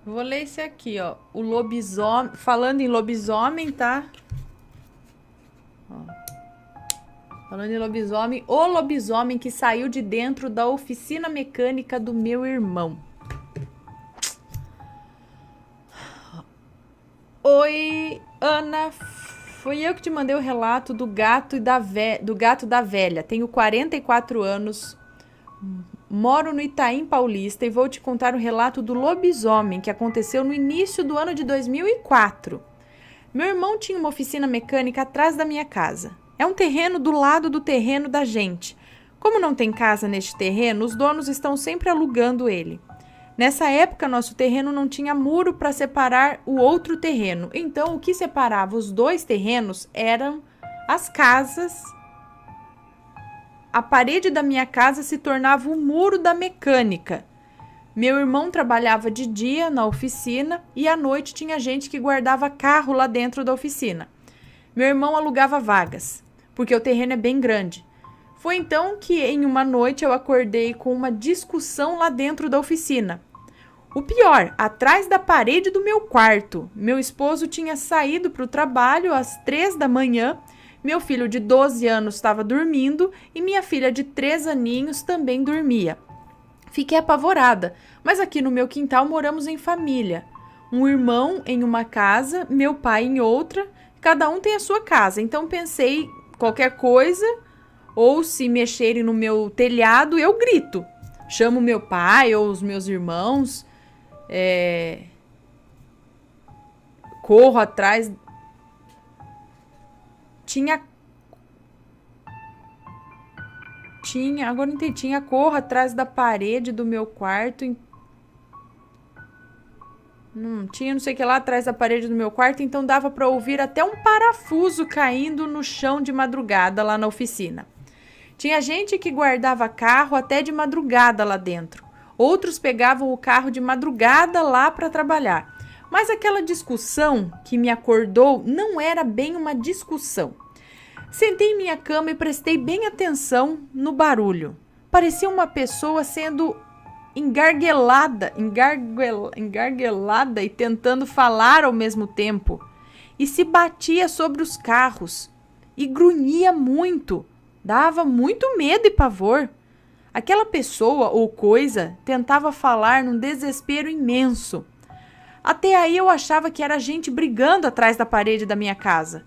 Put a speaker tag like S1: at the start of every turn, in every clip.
S1: Vou ler esse aqui, ó. O lobisomem. Falando em lobisomem, tá? Ó. Falando em lobisomem. O lobisomem que saiu de dentro da oficina mecânica do meu irmão. Oi, Ana. Fui eu que te mandei o relato do gato da velha. Tenho 44 anos. Moro no Itaim Paulista e vou te contar o relato do lobisomem que aconteceu no início do ano de 2004. Meu irmão tinha uma oficina mecânica atrás da minha casa. É um terreno do lado do terreno da gente. Como não tem casa neste terreno, os donos estão sempre alugando ele. Nessa época, nosso terreno não tinha muro para separar o outro terreno. Então, o que separava os dois terrenos eram as casas. A parede da minha casa se tornava o muro da mecânica. Meu irmão trabalhava de dia na oficina e à noite tinha gente que guardava carro lá dentro da oficina. Meu irmão alugava vagas, porque o terreno é bem grande. Foi então que em uma noite eu acordei com uma discussão lá dentro da oficina. O pior, atrás da parede do meu quarto. Meu esposo tinha saído para o trabalho às 3 da manhã. Meu filho de 12 anos estava dormindo e minha filha de 3 aninhos também dormia. Fiquei apavorada, mas aqui no meu quintal moramos em família. Um irmão em uma casa, meu pai em outra, cada um tem a sua casa. Então pensei, qualquer coisa, ou se mexerem no meu telhado, eu grito. Chamo meu pai ou os meus irmãos, corro atrás. Agora não entendi, tinha corro atrás da parede do meu quarto. Tinha não sei o que lá atrás da parede do meu quarto, então dava para ouvir até um parafuso caindo no chão de madrugada lá na oficina. Tinha gente que guardava carro até de madrugada lá dentro. Outros pegavam o carro de madrugada lá para trabalhar. Mas aquela discussão que me acordou não era bem uma discussão. Sentei em minha cama e prestei bem atenção no barulho. Parecia uma pessoa sendo engarguelada e tentando falar ao mesmo tempo. E se batia sobre os carros. E grunhia muito. Dava muito medo e pavor. Aquela pessoa ou coisa tentava falar num desespero imenso. Até aí eu achava que era gente brigando atrás da parede da minha casa.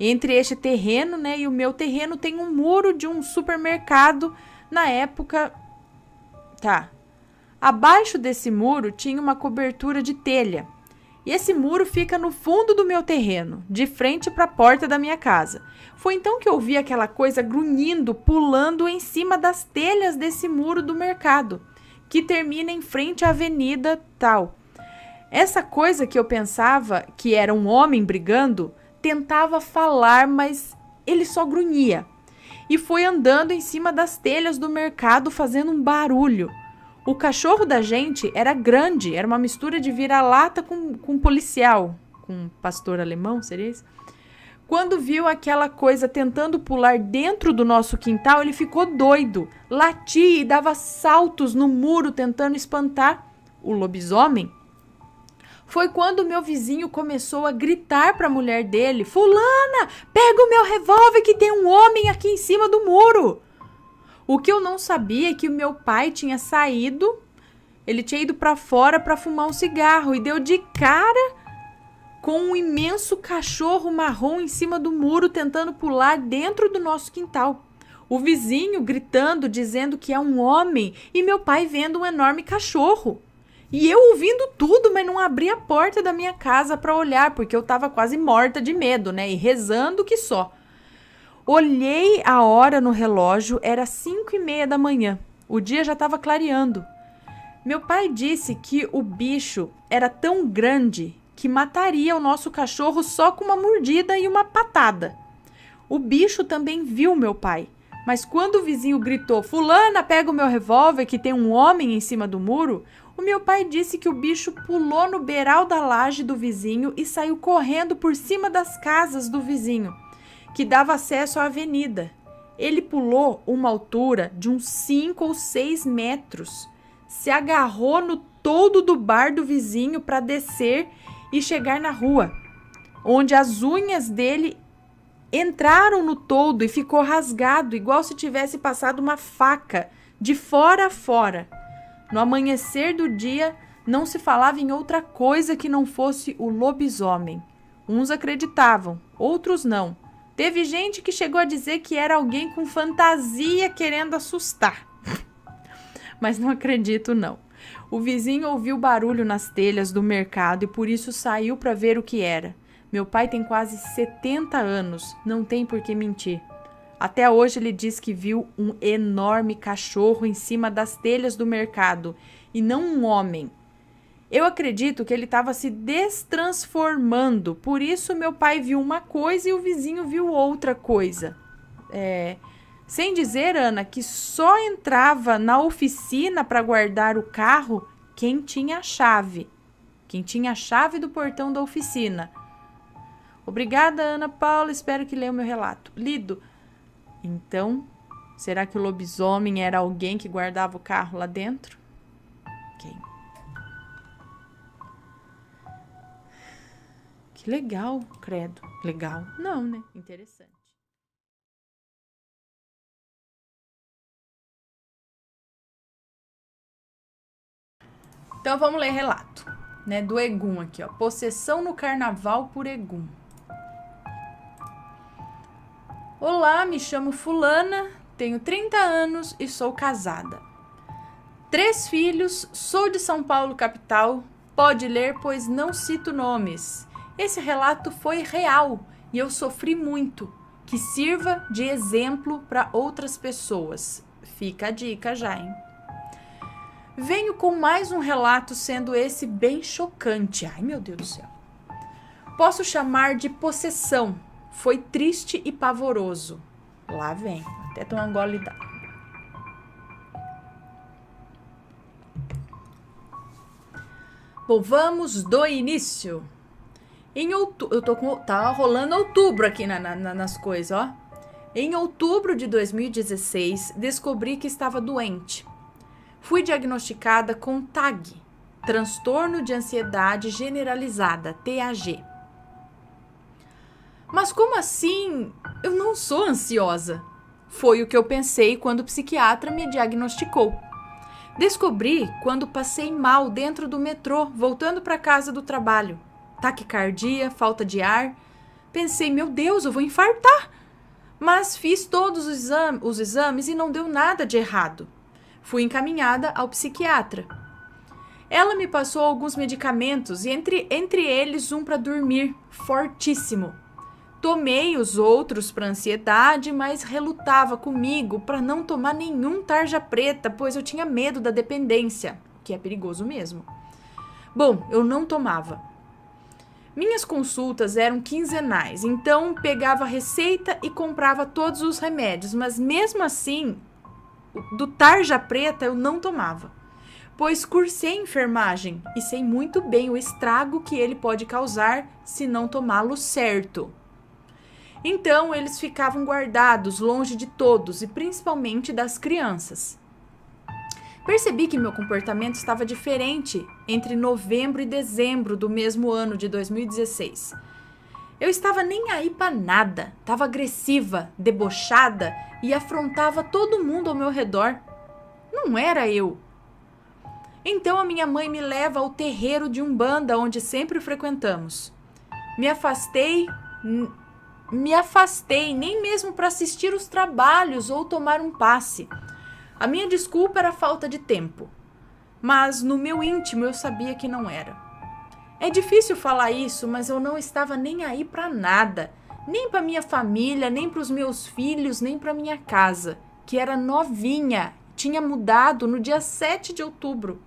S1: Entre este terreno, e o meu terreno tem um muro de um supermercado. Na época, abaixo desse muro tinha uma cobertura de telha. E esse muro fica no fundo do meu terreno, de frente para a porta da minha casa. Foi então que eu vi aquela coisa grunhindo, pulando em cima das telhas desse muro do mercado, que termina em frente à avenida tal. Essa coisa que eu pensava que era um homem brigando, tentava falar, mas ele só grunhia. E foi andando em cima das telhas do mercado fazendo um barulho. O cachorro da gente era grande, era uma mistura de vira-lata com policial, com pastor alemão, seria isso? Quando viu aquela coisa tentando pular dentro do nosso quintal, ele ficou doido, latia e dava saltos no muro tentando espantar o lobisomem. Foi quando meu vizinho começou a gritar para a mulher dele: "Fulana, pega o meu revólver que tem um homem aqui em cima do muro." O que eu não sabia é que o meu pai tinha saído, ele tinha ido para fora para fumar um cigarro e deu de cara com um imenso cachorro marrom em cima do muro tentando pular dentro do nosso quintal. O vizinho gritando, dizendo que é um homem e meu pai vendo um enorme cachorro. E eu ouvindo tudo, mas não abri a porta da minha casa para olhar, porque eu estava quase morta de medo, e rezando que só. Olhei a hora no relógio, era 5:30 da manhã. O dia já estava clareando. Meu pai disse que o bicho era tão grande que mataria o nosso cachorro só com uma mordida e uma patada. O bicho também viu meu pai, mas quando o vizinho gritou: "Fulana, pega o meu revólver que tem um homem em cima do muro", o meu pai disse que o bicho pulou no beiral da laje do vizinho e saiu correndo por cima das casas do vizinho, que dava acesso à avenida. Ele pulou uma altura de uns 5 ou 6 metros. se agarrou no toldo do bar do vizinho para descer e chegar na rua, onde as unhas dele entraram no toldo e ficou rasgado, igual se tivesse passado uma faca de fora a fora. No amanhecer do dia, não se falava em outra coisa que não fosse o lobisomem. Uns acreditavam, outros não. Teve gente que chegou a dizer que era alguém com fantasia querendo assustar. Mas não acredito, não. O vizinho ouviu barulho nas telhas do mercado e por isso saiu para ver o que era. Meu pai tem quase 70 anos, não tem por que mentir. Até hoje ele diz que viu um enorme cachorro em cima das telhas do mercado e não um homem. Eu acredito que ele estava se destransformando, por isso meu pai viu uma coisa e o vizinho viu outra coisa. Sem dizer, Ana, que só entrava na oficina para guardar o carro quem tinha a chave. Quem tinha a chave do portão da oficina. Obrigada, Ana Paula. Espero que leia o meu relato. Lido. Então, será que o lobisomem era alguém que guardava o carro lá dentro? Quem? Que legal, credo. Legal? Não, né? Interessante. Então, vamos ler relato, né? Do Egum aqui, ó. Possessão no carnaval por Egum. Olá, me chamo fulana, tenho 30 anos e sou casada. 3 filhos, sou de São Paulo, capital. Pode ler, pois não cito nomes. Esse relato foi real e eu sofri muito. Que sirva de exemplo para outras pessoas. Fica a dica já, hein? Venho com mais um relato, sendo esse bem chocante. Ai, meu Deus do céu. Posso chamar de possessão. Foi triste e pavoroso. Lá vem. Até tomar um gole d'água. Bom, vamos do início. Em outubro, tá rolando outubro aqui nas coisas, ó. Em outubro de 2016, descobri que estava doente. Fui diagnosticada com TAG, transtorno de ansiedade generalizada, TAG. Mas como assim? Eu não sou ansiosa. Foi o que eu pensei quando o psiquiatra me diagnosticou. Descobri quando passei mal dentro do metrô, voltando para casa do trabalho. Taquicardia, falta de ar. Pensei, meu Deus, eu vou infartar. Mas fiz todos os exames e não deu nada de errado. Fui encaminhada ao psiquiatra. Ela me passou alguns medicamentos e entre eles um para dormir, fortíssimo. Tomei os outros para ansiedade, mas relutava comigo para não tomar nenhum tarja preta, pois eu tinha medo da dependência, que é perigoso mesmo. Bom, eu não tomava. Minhas consultas eram quinzenais, então pegava a receita e comprava todos os remédios, mas mesmo assim, do tarja preta eu não tomava, pois cursei enfermagem e sei muito bem o estrago que ele pode causar se não tomá-lo certo. Então, eles ficavam guardados longe de todos e principalmente das crianças. Percebi que meu comportamento estava diferente entre novembro e dezembro do mesmo ano de 2016. Eu estava nem aí para nada, estava agressiva, debochada e afrontava todo mundo ao meu redor. Não era eu. Então a minha mãe me leva ao terreiro de Umbanda, onde sempre frequentamos. Me afastei, nem mesmo para assistir os trabalhos ou tomar um passe. A minha desculpa era falta de tempo, mas no meu íntimo eu sabia que não era. É difícil falar isso, mas eu não estava nem aí para nada, nem para minha família, nem para os meus filhos, nem para minha casa, que era novinha, tinha mudado no dia 7 de outubro.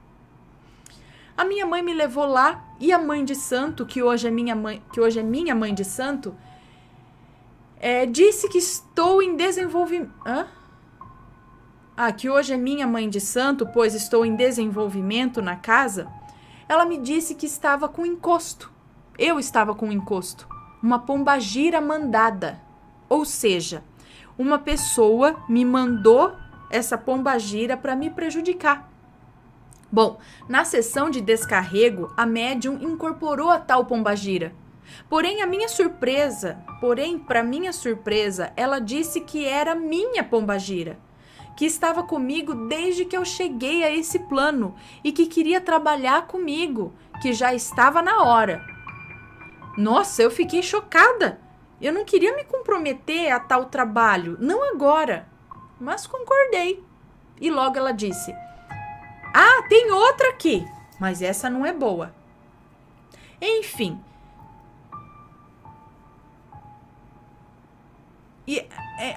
S1: A minha mãe me levou lá e a mãe de santo, que hoje é minha mãe de santo, disse que estou em desenvolvimento. Que hoje é minha mãe de santo, pois estou em desenvolvimento na casa. Ela me disse que estava com encosto. Eu estava com encosto. Uma pombagira mandada. Ou seja, uma pessoa me mandou essa pombagira para me prejudicar. Bom, na sessão de descarrego, a médium incorporou a tal pombagira. Porém, para minha surpresa, ela disse que era minha pombagira, que estava comigo desde que eu cheguei a esse plano e que queria trabalhar comigo, que já estava na hora. Nossa, eu fiquei chocada. Eu não queria me comprometer a tal trabalho, não agora, mas concordei. E logo ela disse: "Ah, tem outra aqui, mas essa não é boa." Enfim.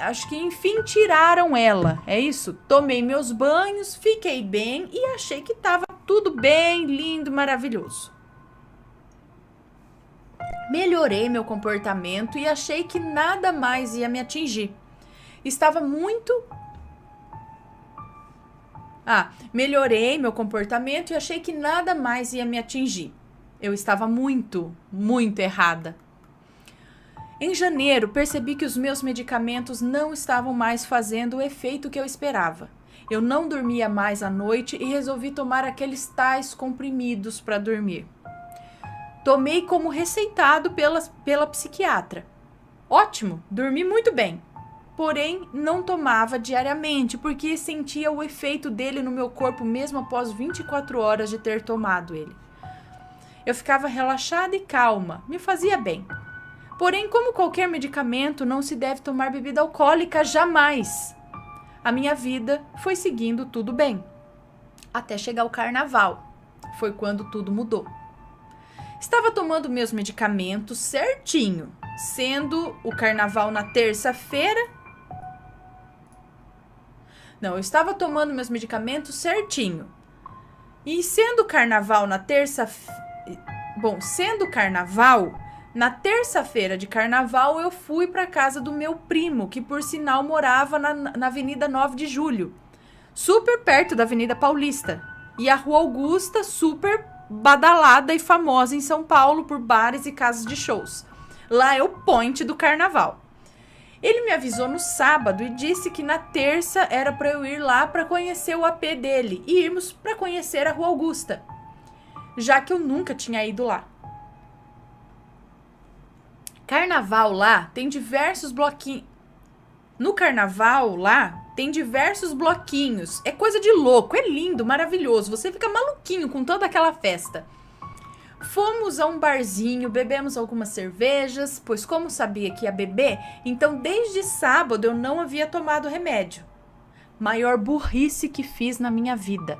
S1: Acho que enfim tiraram ela, é isso? Tomei meus banhos, fiquei bem e achei que estava tudo bem, lindo, maravilhoso. Melhorei meu comportamento e achei que nada mais ia me atingir. Melhorei meu comportamento e achei que nada mais ia me atingir. Eu estava muito, muito errada. Em janeiro, percebi que os meus medicamentos não estavam mais fazendo o efeito que eu esperava. Eu não dormia mais à noite e resolvi tomar aqueles tais comprimidos para dormir. Tomei como receitado pela psiquiatra. Ótimo, dormi muito bem. Porém, não tomava diariamente, porque sentia o efeito dele no meu corpo mesmo após 24 horas de ter tomado ele. Eu ficava relaxada e calma, me fazia bem. Porém, como qualquer medicamento, não se deve tomar bebida alcoólica jamais. A minha vida foi seguindo tudo bem. Até chegar o carnaval. Foi quando tudo mudou. Estava tomando meus medicamentos certinho, sendo o carnaval na terça-feira. Não, eu estava tomando meus medicamentos certinho. E sendo carnaval na na terça-feira de carnaval, eu fui para casa do meu primo, que por sinal morava na Avenida 9 de Julho, super perto da Avenida Paulista. E a Rua Augusta, super badalada e famosa em São Paulo por bares e casas de shows. Lá é o point do carnaval. Ele me avisou no sábado e disse que na terça era para eu ir lá para conhecer o AP dele e irmos para conhecer a Rua Augusta, já que eu nunca tinha ido lá. Carnaval lá tem diversos bloquinhos. No carnaval lá tem diversos bloquinhos. É coisa de louco, é lindo, maravilhoso. Você fica maluquinho com toda aquela festa. Fomos a um barzinho, bebemos algumas cervejas, pois como sabia que ia beber, então desde sábado eu não havia tomado remédio. Maior burrice que fiz na minha vida.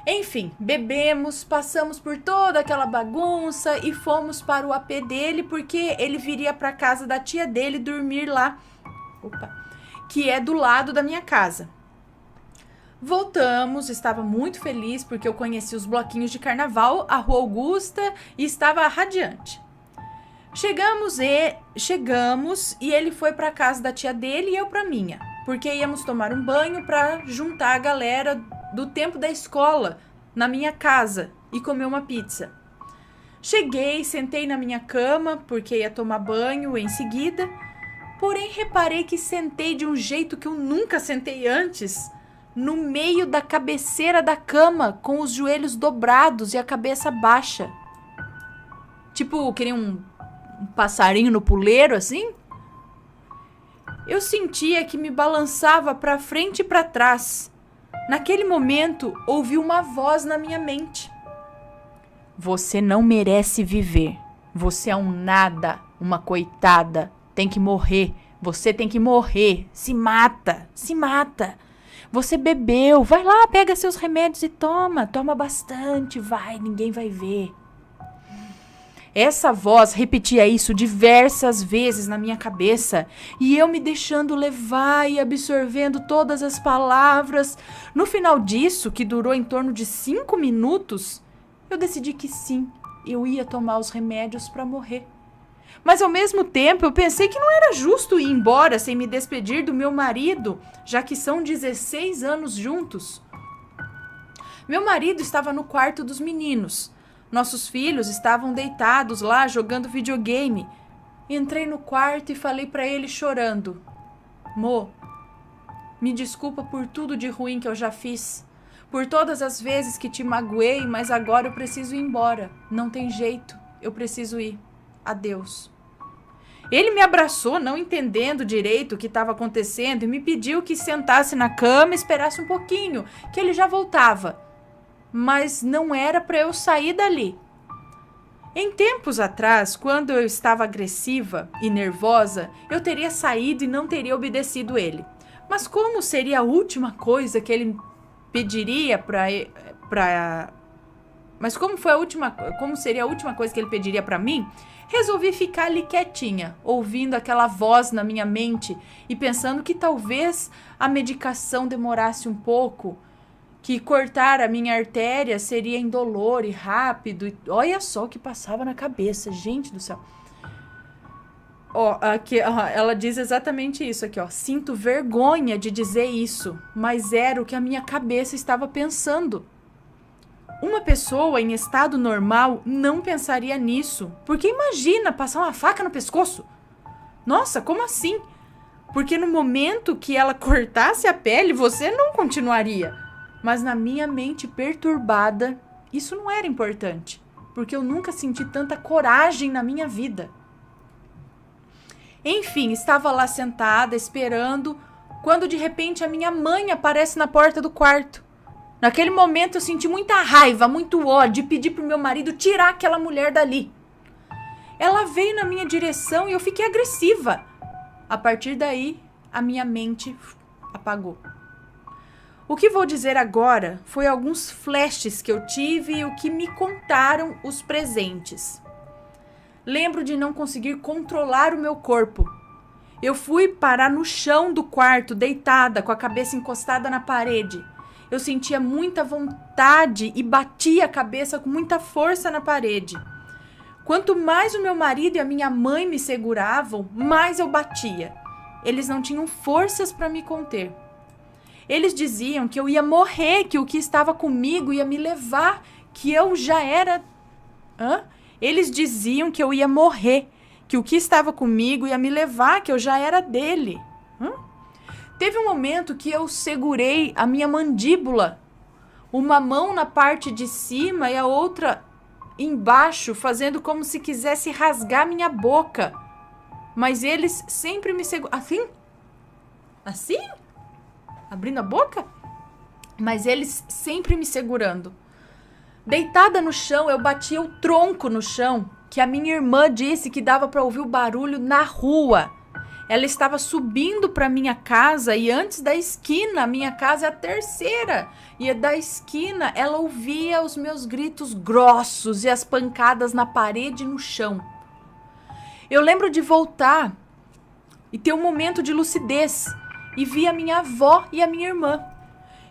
S1: Enfim, bebemos, passamos por toda aquela bagunça e fomos para o AP dele, porque ele viria para casa da tia dele dormir lá, que é do lado da minha casa. Voltamos, estava muito feliz porque eu conheci os bloquinhos de carnaval, a Rua Augusta e estava radiante. Chegamos e ele foi para casa da tia dele e eu para minha, porque íamos tomar um banho para juntar a galera do tempo da escola na minha casa e comer uma pizza. Cheguei, sentei na minha cama porque ia tomar banho em seguida, porém reparei que sentei de um jeito que eu nunca sentei antes, no meio da cabeceira da cama, com os joelhos dobrados e a cabeça baixa. Tipo, queria um passarinho no puleiro, assim? Eu sentia que me balançava para frente e para trás. Naquele momento, ouvi uma voz na minha mente. Você não merece viver. Você é um nada, uma coitada. Tem que morrer. Você tem que morrer. Se mata, se mata. Você bebeu, vai lá, pega seus remédios e toma bastante, vai, ninguém vai ver. Essa voz repetia isso diversas vezes na minha cabeça e eu me deixando levar e absorvendo todas as palavras. No final disso, que durou em torno de 5 minutos, eu decidi que sim, eu ia tomar os remédios para morrer. Mas ao mesmo tempo eu pensei que não era justo ir embora sem me despedir do meu marido, já que são 16 anos juntos. Meu marido estava no quarto dos meninos. Nossos filhos estavam deitados lá jogando videogame. Entrei no quarto e falei para ele chorando: Mo, me desculpa por tudo de ruim que eu já fiz, por todas as vezes que te magoei, mas agora eu preciso ir embora. Não tem jeito, eu preciso ir. Adeus. Ele me abraçou, não entendendo direito o que estava acontecendo, e me pediu que sentasse na cama e esperasse um pouquinho, que ele já voltava. Mas não era para eu sair dali. Em tempos atrás, quando eu estava agressiva e nervosa, eu teria saído e não teria obedecido ele. Mas como seria a última coisa que ele pediria como seria a última coisa que ele pediria para mim? Resolvi ficar ali quietinha, ouvindo aquela voz na minha mente e pensando que talvez a medicação demorasse um pouco, que cortar a minha artéria seria indolor e rápido. E olha só o que passava na cabeça, gente do céu. Ela diz exatamente isso aqui, ó. Sinto vergonha de dizer isso, mas era o que a minha cabeça estava pensando. Uma pessoa em estado normal não pensaria nisso. Porque imagina passar uma faca no pescoço. Nossa, como assim? Porque no momento que ela cortasse a pele, você não continuaria. Mas na minha mente perturbada, isso não era importante. Porque eu nunca senti tanta coragem na minha vida. Enfim, estava lá sentada, esperando, quando de repente a minha mãe aparece na porta do quarto. Naquele momento eu senti muita raiva, muito ódio e pedi pro meu marido tirar aquela mulher dali. Ela veio na minha direção e eu fiquei agressiva. A partir daí, a minha mente apagou. O que vou dizer agora foi alguns flashes que eu tive e o que me contaram os presentes. Lembro de não conseguir controlar o meu corpo. Eu fui parar no chão do quarto, deitada, com a cabeça encostada na parede. Eu sentia muita vontade e batia a cabeça com muita força na parede. Quanto mais o meu marido e a minha mãe me seguravam, mais eu batia. Eles não tinham forças para me conter. Eles diziam que eu ia morrer, que o que estava comigo ia me levar, que eu já era... Eles diziam que eu ia morrer, que o que estava comigo ia me levar, que eu já era dele. Teve um momento que eu segurei a minha mandíbula, uma mão na parte de cima e a outra embaixo, fazendo como se quisesse rasgar minha boca. Mas eles sempre me seguraram. Assim? Assim? Abrindo a boca? Mas eles sempre me segurando. Deitada no chão, eu batia o tronco no chão, que a minha irmã disse que dava para ouvir o barulho na rua. Ela estava subindo para minha casa e antes da esquina, a minha casa é a terceira. E da esquina, ela ouvia os meus gritos grossos e as pancadas na parede e no chão. Eu lembro de voltar e ter um momento de lucidez e vi a minha avó e a minha irmã.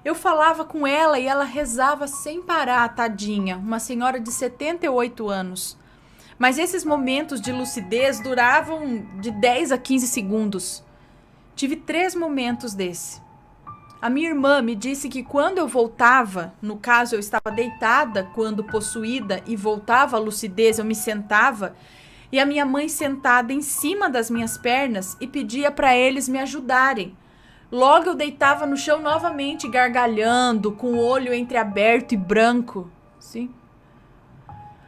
S1: Eu falava com ela e ela rezava sem parar, tadinha, uma senhora de 78 anos. Mas esses momentos de lucidez duravam de 10 a 15 segundos. Tive 3 momentos desse. A minha irmã me disse que quando eu voltava, no caso eu estava deitada quando possuída e voltava à lucidez, eu me sentava, e a minha mãe sentada em cima das minhas pernas e pedia para eles me ajudarem. Logo eu deitava no chão novamente, gargalhando, com o olho entreaberto e branco. Sim.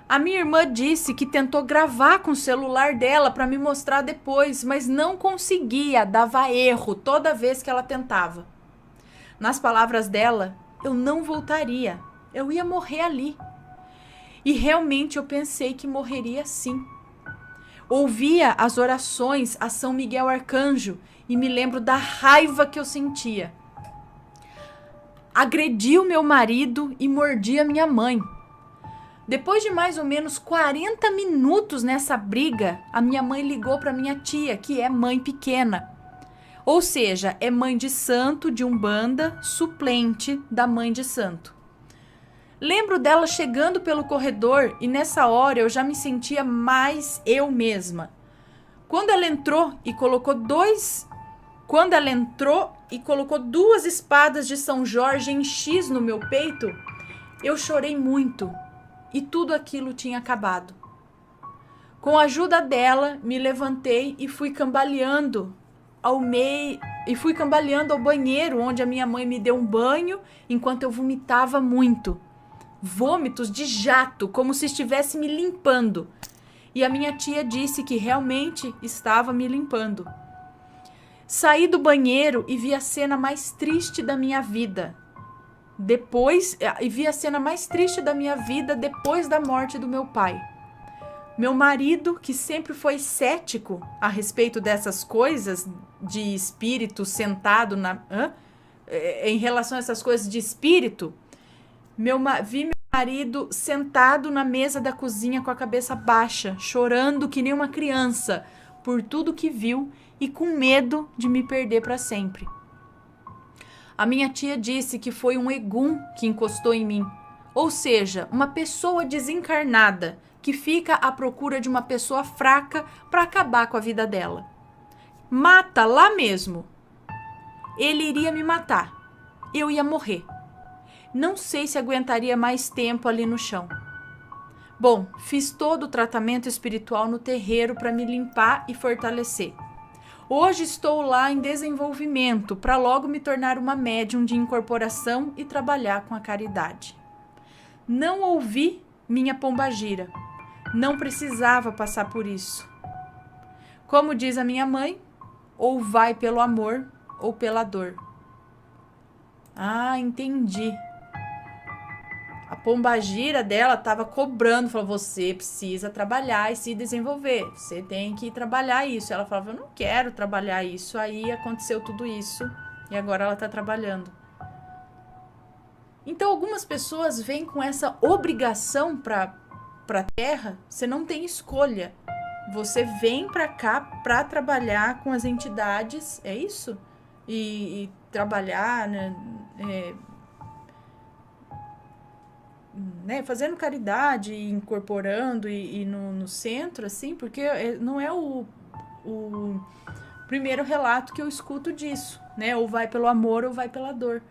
S1: A minha irmã disse que tentou gravar com o celular dela para me mostrar depois, mas não conseguia, dava erro toda vez que ela tentava. Nas palavras dela, eu não voltaria, eu ia morrer ali. E realmente eu pensei que morreria sim. Ouvia as orações a São Miguel Arcanjo e me lembro da raiva que eu sentia. Agredi o meu marido e mordi a minha mãe. Depois de mais ou menos 40 minutos nessa briga, a minha mãe ligou para minha tia, que é mãe pequena. Ou seja, é mãe de santo de Umbanda, suplente da mãe de santo. Lembro dela chegando pelo corredor e nessa hora eu já me sentia mais eu mesma. Quando ela entrou e colocou 2 espadas de São Jorge em X no meu peito, eu chorei muito. E tudo aquilo tinha acabado. Com a ajuda dela, me levantei e fui cambaleando e fui cambaleando ao banheiro, onde a minha mãe me deu um banho, enquanto eu vomitava muito. Vômitos de jato, como se estivesse me limpando. E a minha tia disse que realmente estava me limpando. Saí do banheiro e vi a cena mais triste da minha vida. Depois da morte do meu pai. Meu marido, que sempre foi cético a respeito dessas coisas de espírito sentado em relação a essas coisas de espírito, vi meu marido sentado na mesa da cozinha com a cabeça baixa, chorando que nem uma criança por tudo que viu e com medo de me perder para sempre. A minha tia disse que foi um egum que encostou em mim, ou seja, uma pessoa desencarnada que fica à procura de uma pessoa fraca para acabar com a vida dela. Mata lá mesmo. Ele iria me matar. Eu ia morrer. Não sei se aguentaria mais tempo ali no chão. Bom, fiz todo o tratamento espiritual no terreiro para me limpar e fortalecer. Hoje estou lá em desenvolvimento para logo me tornar uma médium de incorporação e trabalhar com a caridade. Não ouvi minha pombagira. Não precisava passar por isso. Como diz a minha mãe, ou vai pelo amor ou pela dor. Ah, entendi. A pombagira dela estava cobrando, falou, você precisa trabalhar e se desenvolver, você tem que trabalhar isso. Ela falava, eu não quero trabalhar isso, aí aconteceu tudo isso e agora ela está trabalhando. Então algumas pessoas vêm com essa obrigação para a Terra, você não tem escolha. Você vem para cá para trabalhar com as entidades, é isso? E trabalhar, fazendo caridade, incorporando e no centro, assim, porque não é o primeiro relato que eu escuto disso, né? Ou vai pelo amor ou vai pela dor.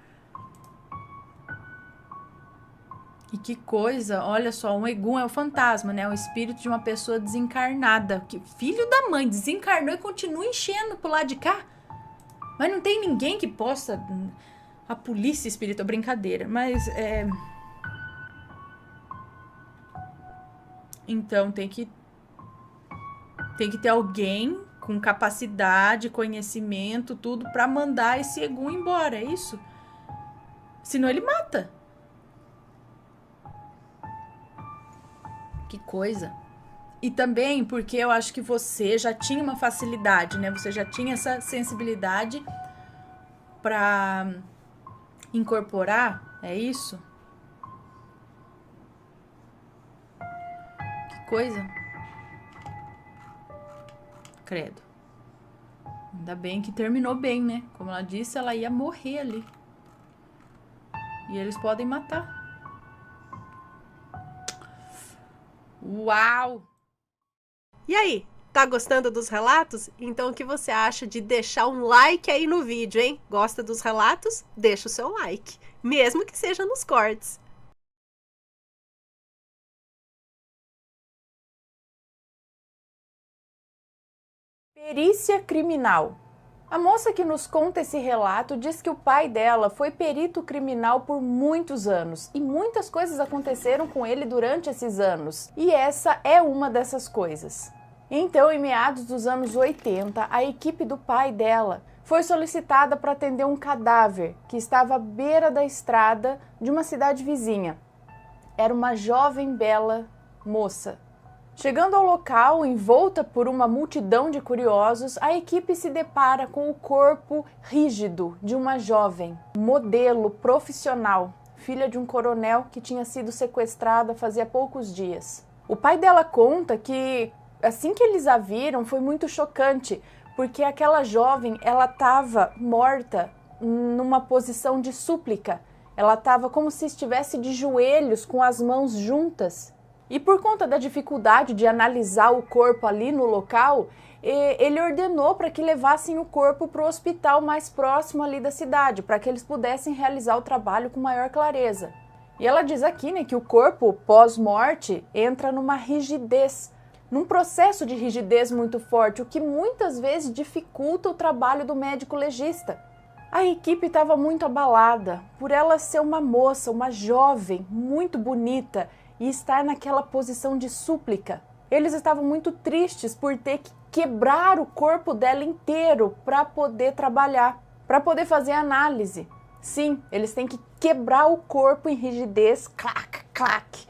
S1: E que coisa, olha só, um egum é o fantasma, né? O espírito de uma pessoa desencarnada. Que filho da mãe, desencarnou e continua enchendo pro lado de cá. Mas não tem ninguém que possa... A polícia espírita, brincadeira, mas Então tem que ter alguém com capacidade, conhecimento, tudo, para mandar esse egum embora, é isso? Senão ele mata. Que coisa. E também porque eu acho que você já tinha uma facilidade, né? Você já tinha essa sensibilidade para incorporar, é isso? Que coisa. Credo. Ainda bem que terminou bem, né? Como ela disse, ela ia morrer ali. E eles podem matar. Uau!
S2: E aí, tá gostando dos relatos? Então o que você acha de deixar um like aí no vídeo, hein? Gosta dos relatos? Deixa o seu like, mesmo que seja nos cortes.
S1: Perícia criminal. A moça que nos conta esse relato diz que o pai dela foi perito criminal por muitos anos e muitas coisas aconteceram com ele durante esses anos. E essa é uma dessas coisas. Então, em meados dos anos 80, a equipe do pai dela foi solicitada para atender um cadáver que estava à beira da estrada de uma cidade vizinha. Era uma jovem, bela moça. Chegando ao local, envolta por uma multidão de curiosos, a equipe se depara com o corpo rígido de uma jovem, modelo profissional, filha de um coronel que tinha sido sequestrada fazia poucos dias. O pai dela conta que, assim que eles a viram, foi muito chocante, porque aquela jovem, ela estava morta numa posição de súplica. Ela estava como se estivesse de joelhos, com as mãos juntas. E por conta da dificuldade de analisar o corpo ali no local, ele ordenou para que levassem o corpo para o hospital mais próximo ali da cidade, para que eles pudessem realizar o trabalho com maior clareza. E ela diz aqui, né, que o corpo pós-morte entra numa rigidez, num processo de rigidez muito forte, o que muitas vezes dificulta o trabalho do médico legista. A equipe estava muito abalada por ela ser uma moça, uma jovem, muito bonita e estar naquela posição de súplica. Eles estavam muito tristes por ter que quebrar o corpo dela inteiro para poder trabalhar, para poder fazer análise. Sim, eles têm que quebrar o corpo em rigidez, clac, clac,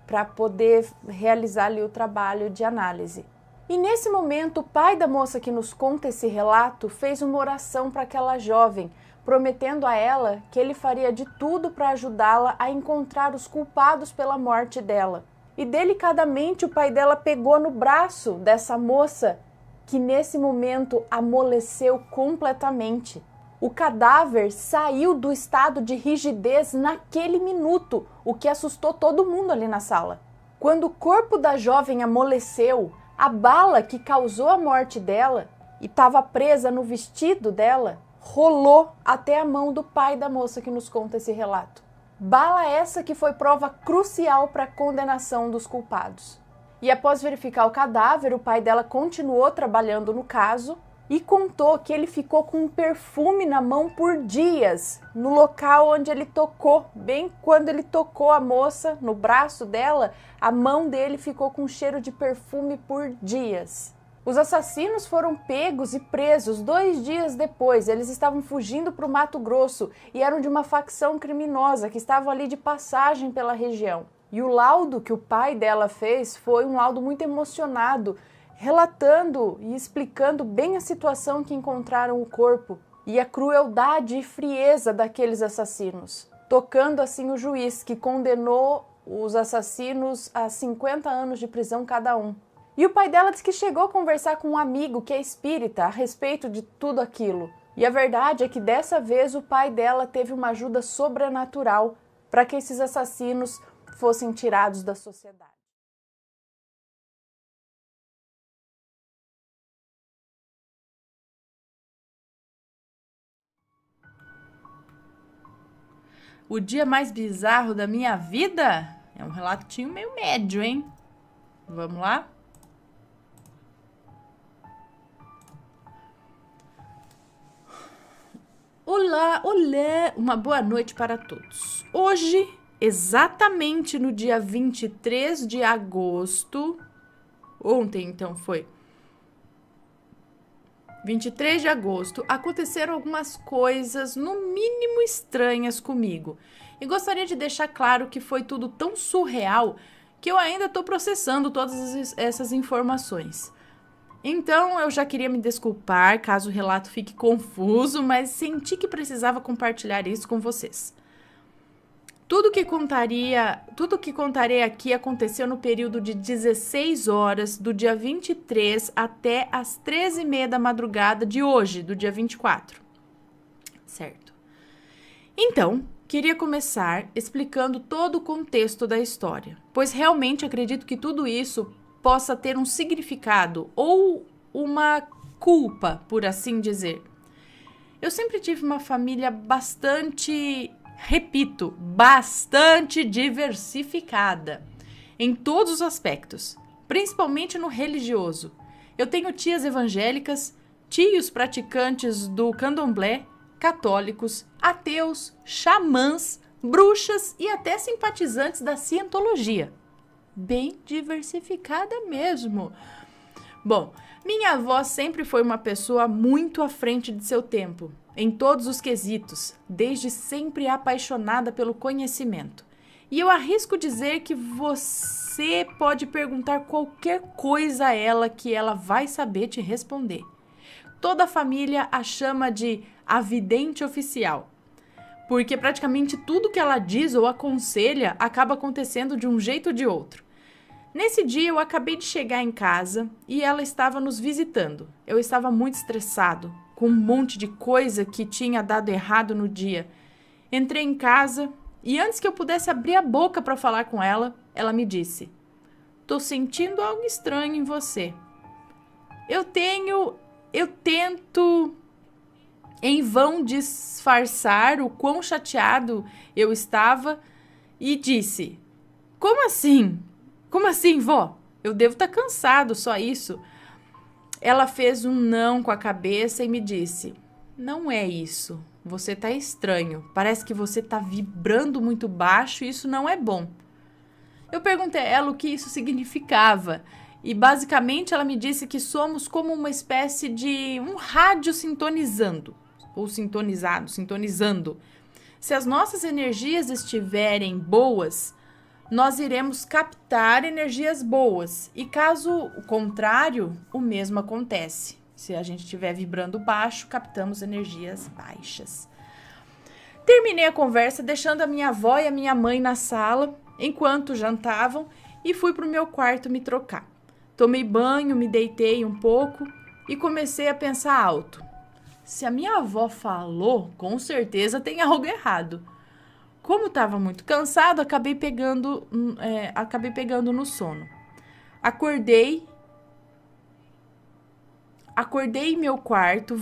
S1: para poder realizar ali o trabalho de análise. E nesse momento, o pai da moça que nos conta esse relato fez uma oração para aquela jovem, prometendo a ela que ele faria de tudo para ajudá-la a encontrar os culpados pela morte dela. E delicadamente o pai dela pegou no braço dessa moça, que nesse momento amoleceu completamente. O cadáver saiu do estado de rigidez naquele minuto, o que assustou todo mundo ali na sala. Quando o corpo da jovem amoleceu, a bala que causou a morte dela e estava presa no vestido dela rolou até a mão do pai da moça que nos conta esse relato. Bala essa que foi prova crucial para a condenação dos culpados. E após verificar o cadáver, o pai dela continuou trabalhando no caso e contou que ele ficou com um perfume na mão por dias, no local onde ele tocou. Bem quando ele tocou a moça, no braço dela, a mão dele ficou com cheiro de perfume por dias. Os assassinos foram pegos e presos 2 dias depois. Eles estavam fugindo para o Mato Grosso e eram de uma facção criminosa que estava ali de passagem pela região. E o laudo que o pai dela fez foi um laudo muito emocionado, relatando e explicando bem a situação que encontraram o corpo e a crueldade e frieza daqueles assassinos, tocando assim o juiz que condenou os assassinos a 50 anos de prisão cada um. E o pai dela disse que chegou a conversar com um amigo que é espírita a respeito de tudo aquilo. E a verdade é que dessa vez o pai dela teve uma ajuda sobrenatural para que esses assassinos fossem tirados da sociedade. O dia mais bizarro da minha vida? É um relatinho meio médio, hein? Vamos lá? Olá, olá! Uma boa noite para todos. Hoje, exatamente no dia 23 de agosto, ontem então foi 23 de agosto, aconteceram algumas coisas, no mínimo estranhas comigo. E gostaria de deixar claro que foi tudo tão surreal que eu ainda estou processando todas essas informações. Então, eu já queria me desculpar caso o relato fique confuso, mas senti que precisava compartilhar isso com vocês. Tudo que contarei aqui aconteceu no período de 16 horas, do dia 23 até as 13h30 da madrugada de hoje, do dia 24. Certo? Então, queria começar explicando todo o contexto da história, pois realmente acredito que tudo isso possa ter um significado ou uma culpa, por assim dizer. Eu sempre tive uma família bastante diversificada em todos os aspectos, principalmente no religioso. Eu tenho tias evangélicas, tios praticantes do candomblé, católicos, ateus, xamãs, bruxas e até simpatizantes da cientologia. Bem diversificada mesmo. Bom, minha avó sempre foi uma pessoa muito à frente de seu tempo, em todos os quesitos, desde sempre apaixonada pelo conhecimento. E eu arrisco dizer que você pode perguntar qualquer coisa a ela que ela vai saber te responder. Toda a família a chama de a vidente oficial, porque praticamente tudo que ela diz ou aconselha acaba acontecendo de um jeito ou de outro. Nesse dia eu acabei de chegar em casa e ela estava nos visitando. Eu estava muito estressado, com um monte de coisa que tinha dado errado no dia. Entrei em casa e antes que eu pudesse abrir a boca para falar com ela, ela me disse: "Tô sentindo algo estranho em você." Eu tento em vão disfarçar o quão chateado eu estava e disse: "Como assim? Como assim, vó?" Eu devo estar cansado, só isso. Ela fez um não com a cabeça e me disse: não é isso. Você tá estranho. Parece que você tá vibrando muito baixo e isso não é bom. Eu perguntei a ela o que isso significava. E basicamente ela me disse que somos como uma espécie de um rádio sintonizando. Ou sintonizando. Se as nossas energias estiverem boas, nós iremos captar energias boas. E caso o contrário, o mesmo acontece. Se a gente estiver vibrando baixo, captamos energias baixas. Terminei a conversa deixando a minha avó e a minha mãe na sala, enquanto jantavam, e fui para o meu quarto me trocar. Tomei banho, me deitei um pouco e comecei a pensar alto. Se a minha avó falou, com certeza tem algo errado. Como estava muito cansado, acabei pegando no sono. Acordei em meu quarto,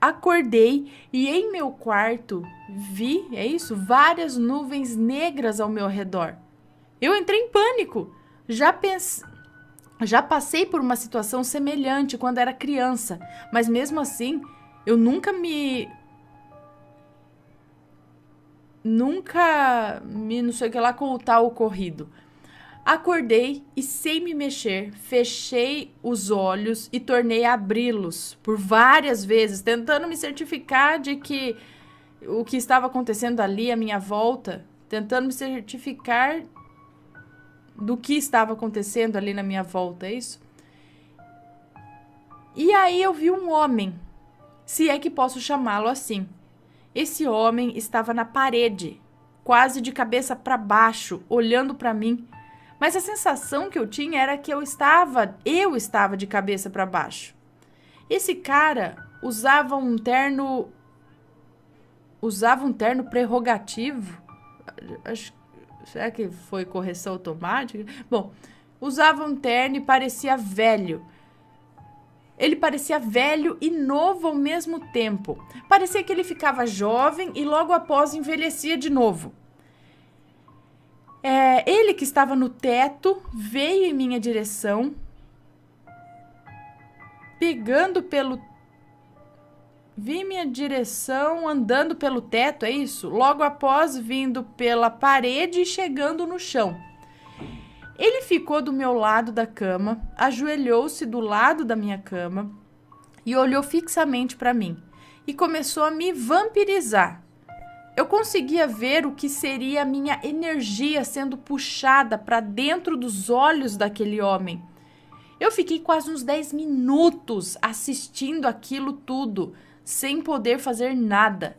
S1: acordei e em meu quarto vi, várias nuvens negras ao meu redor. Eu entrei em pânico. Já passei por uma situação semelhante quando era criança, mas mesmo assim, eu nunca me não sei o que lá com o tal ocorrido. Acordei e, sem me mexer, fechei os olhos e tornei a abri-los por várias vezes, tentando me certificar de que o que estava acontecendo ali à minha volta, tentando me certificar do que estava acontecendo ali na minha volta, é isso? E aí eu vi um homem, se é que posso chamá-lo assim. Esse homem estava na parede, quase de cabeça para baixo, olhando para mim. Mas a sensação que eu tinha era que eu estava de cabeça para baixo. Esse cara usava um terno prerrogativo. Será que foi correção automática? Bom, usava um terno e parecia velho. Ele parecia velho e novo ao mesmo tempo. Parecia que ele ficava jovem e logo após envelhecia de novo. Ele que estava no teto veio em minha direção, vi minha direção andando pelo teto, é isso? Logo após vindo pela parede e chegando no chão. Ele ficou do meu lado da cama, ajoelhou-se do lado da minha cama e olhou fixamente para mim e começou a me vampirizar. Eu conseguia ver o que seria a minha energia sendo puxada para dentro dos olhos daquele homem. Eu fiquei quase uns 10 minutos assistindo aquilo tudo, sem poder fazer nada.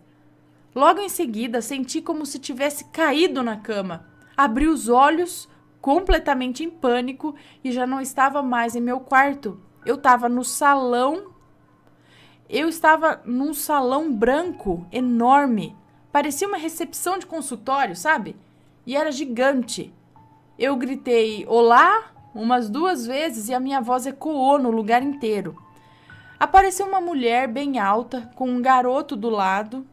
S1: Logo em seguida, senti como se tivesse caído na cama. Abri os olhos, completamente em pânico, e já não estava mais em meu quarto. Eu estava no salão. Eu estava num salão branco, enorme. Parecia uma recepção de consultório, sabe? E era gigante. Eu gritei olá umas 2 vezes e a minha voz ecoou no lugar inteiro. Apareceu uma mulher bem alta, com um garoto do lado,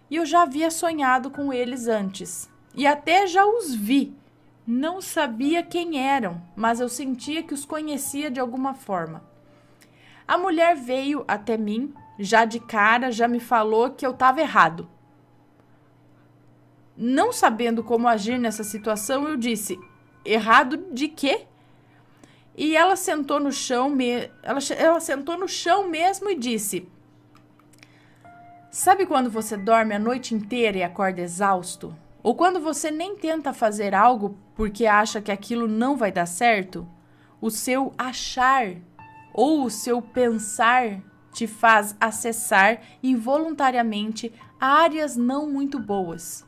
S1: e eu já havia sonhado com eles antes. E até já os vi. Não sabia quem eram, mas eu sentia que os conhecia de alguma forma. A mulher veio até mim, já de cara, já me falou que eu estava errado. Não sabendo como agir nessa situação, eu disse: errado de quê? E ela sentou no chão, ela sentou no chão mesmo e disse: sabe quando você dorme a noite inteira e acorda exausto? Ou quando você nem tenta fazer algo porque acha que aquilo não vai dar certo? O seu achar ou o seu pensar te faz acessar involuntariamente áreas não muito boas.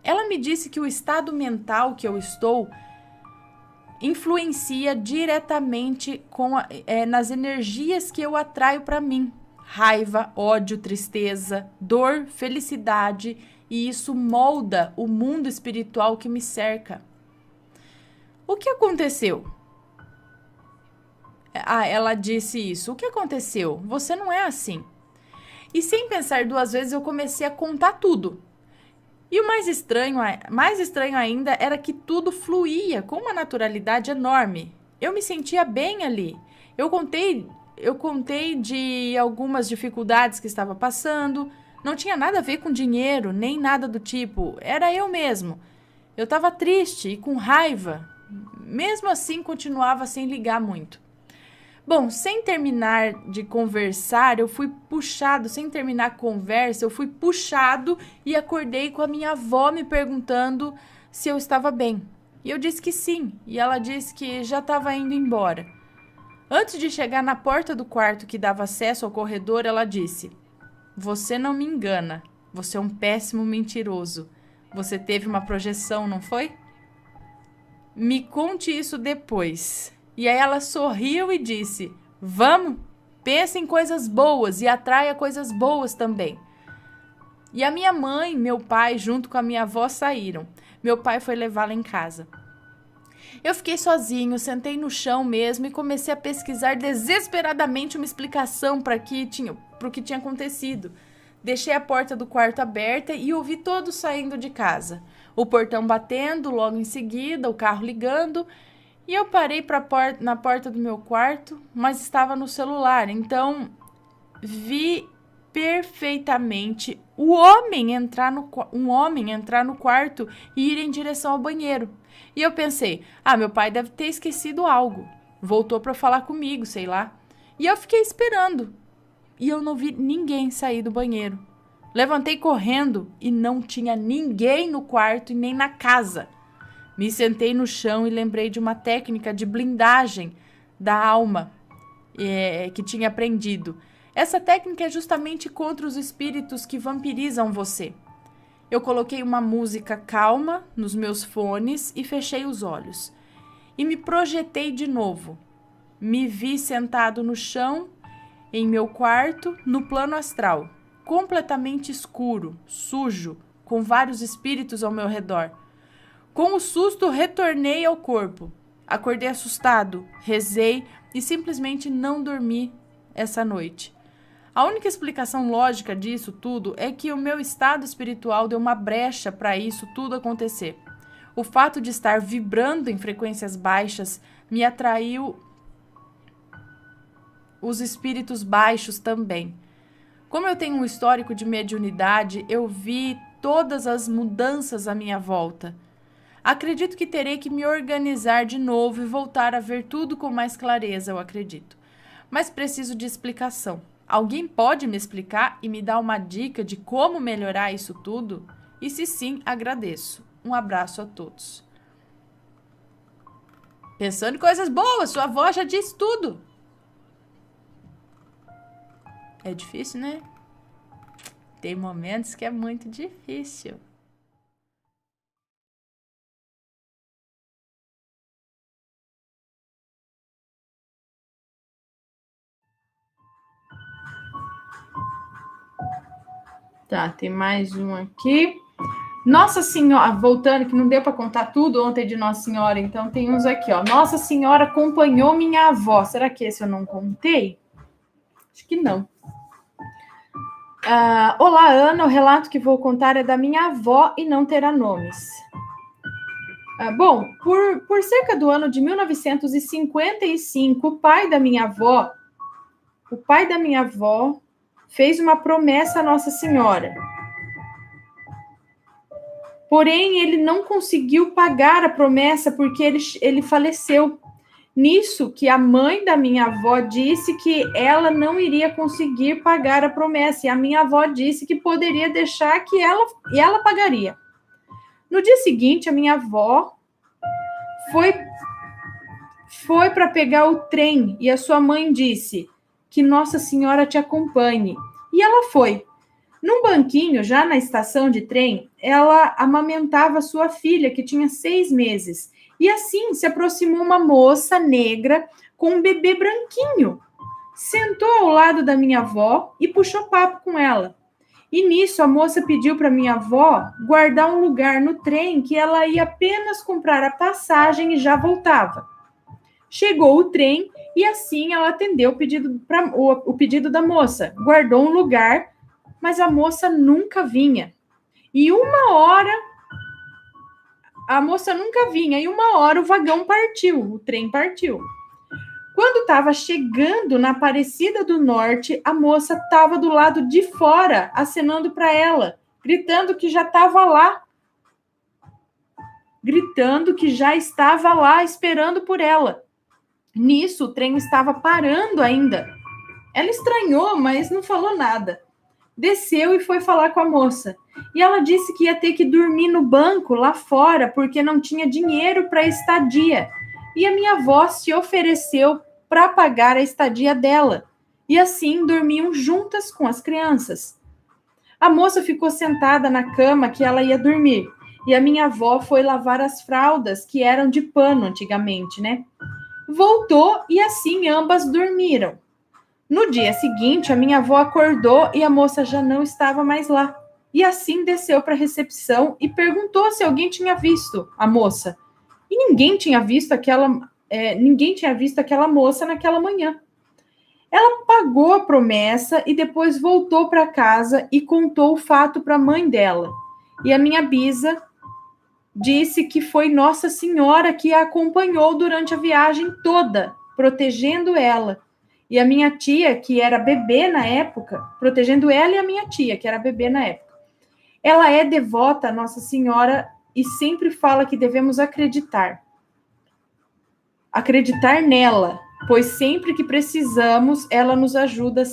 S1: Ela me disse que o estado mental que eu estou influencia diretamente nas energias que eu atraio para mim. Raiva, ódio, tristeza, dor, felicidade, e isso molda o mundo espiritual que me cerca. O que aconteceu? Ela disse isso. O que aconteceu? Você não é assim. E sem pensar 2 vezes, eu comecei a contar tudo. E o mais estranho ainda era que tudo fluía com uma naturalidade enorme. Eu me sentia bem ali. Eu contei de algumas dificuldades que estava passando. Não tinha nada a ver com dinheiro, nem nada do tipo. Era eu mesmo. Eu estava triste e com raiva. Mesmo assim, continuava sem ligar muito. Bom, sem terminar de conversar, eu fui puxado, sem terminar a conversa, eu fui puxado e acordei com a minha avó me perguntando se eu estava bem. E eu disse que sim, e ela disse que já estava indo embora. Antes de chegar na porta do quarto que dava acesso ao corredor, ela disse: "Você não me engana, você é um péssimo mentiroso. Você teve uma projeção, não foi? Me conte isso depois." E aí ela sorriu e disse: "Vamos, pense em coisas boas e atraia coisas boas também." E a minha mãe e meu pai, junto com a minha avó, saíram. Meu pai foi levá-la em casa. Eu fiquei sozinho, sentei no chão mesmo e comecei a pesquisar desesperadamente uma explicação para o que tinha acontecido. Deixei a porta do quarto aberta e ouvi todos saindo de casa. O portão batendo, logo em seguida, o carro ligando. E eu parei na porta do meu quarto, mas estava no celular. Então, vi perfeitamente um homem entrar no quarto e ir em direção ao banheiro. E eu pensei: meu pai deve ter esquecido algo. Voltou para falar comigo, sei lá. E eu fiquei esperando. E eu não vi ninguém sair do banheiro. Levantei correndo e não tinha ninguém no quarto e nem na casa. Me sentei no chão e lembrei de uma técnica de blindagem da alma que tinha aprendido. Essa técnica é justamente contra os espíritos que vampirizam você. Eu coloquei uma música calma nos meus fones e fechei os olhos. E me projetei de novo. Me vi sentado no chão, em meu quarto, no plano astral, completamente escuro, sujo, com vários espíritos ao meu redor. Com o susto, retornei ao corpo. Acordei assustado, rezei e simplesmente não dormi essa noite. A única explicação lógica disso tudo é que o meu estado espiritual deu uma brecha para isso tudo acontecer. O fato de estar vibrando em frequências baixas me atraiu os espíritos baixos também. Como eu tenho um histórico de mediunidade, eu vi todas as mudanças à minha volta. Acredito que terei que me organizar de novo e voltar a ver tudo com mais clareza, eu acredito. Mas preciso de explicação. Alguém pode me explicar e me dar uma dica de como melhorar isso tudo? E se sim, agradeço. Um abraço a todos. Pensando em coisas boas, sua avó já disse tudo. É difícil, né? Tem momentos que é muito difícil. Tá, tem mais um aqui. Nossa Senhora, voltando, que não deu para contar tudo ontem de Nossa Senhora, então tem uns aqui, ó. Nossa Senhora acompanhou minha avó. Será que esse eu não contei? Acho que não. Olá, Ana. O relato que vou contar é da minha avó e não terá nomes. Bom, por cerca do ano de 1955, o pai da minha avó fez uma promessa a Nossa Senhora. Porém, ele não conseguiu pagar a promessa porque ele faleceu. Nisso que a mãe da minha avó disse que ela não iria conseguir pagar a promessa. E a minha avó disse que poderia deixar que ela pagaria. No dia seguinte, a minha avó foi para pegar o trem e a sua mãe disse que Nossa Senhora te acompanhe. E ela foi. Num banquinho, já na estação de trem, ela amamentava sua filha, que tinha 6 meses. E assim se aproximou uma moça negra com um bebê branquinho. Sentou ao lado da minha avó e puxou papo com ela. E nisso a moça pediu para minha avó guardar um lugar no trem que ela ia apenas comprar a passagem e já voltava. Chegou o trem e assim ela atendeu o pedido da moça. Guardou um lugar, mas a moça nunca vinha. E uma hora, a moça nunca vinha, e uma hora o vagão partiu, o trem partiu. Quando estava chegando na Aparecida do Norte, a moça estava do lado de fora, acenando para ela, gritando que já estava lá. Gritando que já estava lá esperando por ela. Nisso, o trem estava parando ainda. Ela estranhou, mas não falou nada. Desceu e foi falar com a moça. E ela disse que ia ter que dormir no banco lá fora porque não tinha dinheiro para a estadia. E a minha avó se ofereceu para pagar a estadia dela. E assim dormiam juntas com as crianças. A moça ficou sentada na cama que ela ia dormir. E a minha avó foi lavar as fraldas, que eram de pano antigamente, né? Voltou e assim ambas dormiram. No dia seguinte, a minha avó acordou e a moça já não estava mais lá. E assim desceu para a recepção e perguntou se alguém tinha visto a moça. E ninguém tinha visto aquela moça naquela manhã. Ela pagou a promessa e depois voltou para casa e contou o fato para a mãe dela. E a minha bisa disse que foi Nossa Senhora que a acompanhou durante a viagem toda, protegendo ela. E a minha tia, que era bebê na época, protegendo ela e a minha tia, que era bebê na época. Ela é devota a Nossa Senhora e sempre fala que devemos acreditar. Acreditar nela, pois sempre que precisamos, ela nos ajuda,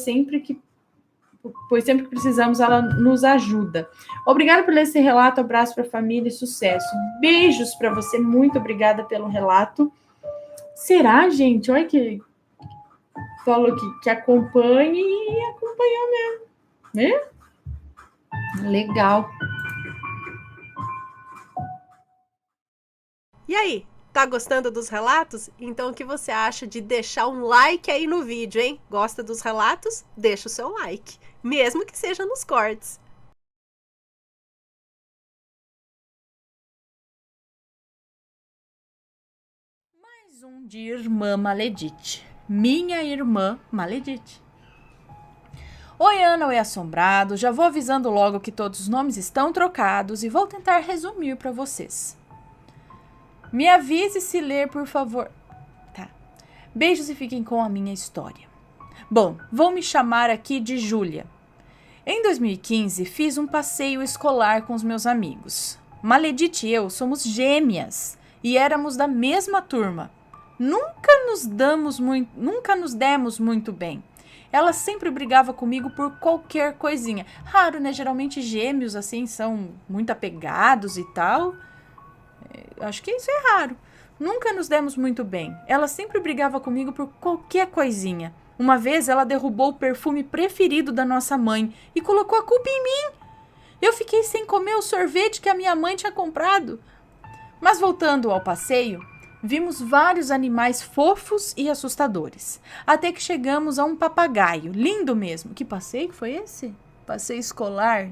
S1: pois sempre que precisamos, ela nos ajuda. Obrigada por ler esse relato, abraço para a família e sucesso. Beijos para você, muito obrigada pelo relato. Será, gente? Olha que falou que acompanhe e acompanhou mesmo, né? Legal.
S2: E aí, tá gostando dos relatos? Então o que você acha de deixar um like aí no vídeo, hein? Gosta dos relatos? Deixa o seu like, mesmo que seja nos cortes.
S1: Mais um de Irmã Maledite. Minha irmã Maledite. Oi, Ana, oi, assombrado. Já vou avisando logo que todos os nomes estão trocados e vou tentar resumir para vocês. Me avise se ler, por favor. Tá. Beijos e fiquem com a minha história. Bom, vou me chamar aqui de Júlia. Em 2015, fiz um passeio escolar com os meus amigos. Maledite e eu somos gêmeas e éramos da mesma turma. Nunca nos demos muito bem. Ela sempre brigava comigo por qualquer coisinha. Raro, né? Geralmente gêmeos, assim, são muito apegados e tal. Acho que isso é raro. Nunca nos demos muito bem. Ela sempre brigava comigo por qualquer coisinha. Uma vez ela derrubou o perfume preferido da nossa mãe e colocou a culpa em mim. Eu fiquei sem comer o sorvete que a minha mãe tinha comprado. Mas voltando ao passeio, vimos vários animais fofos e assustadores. Até que chegamos a um papagaio. Lindo mesmo. Que passeio foi esse? Passeio escolar?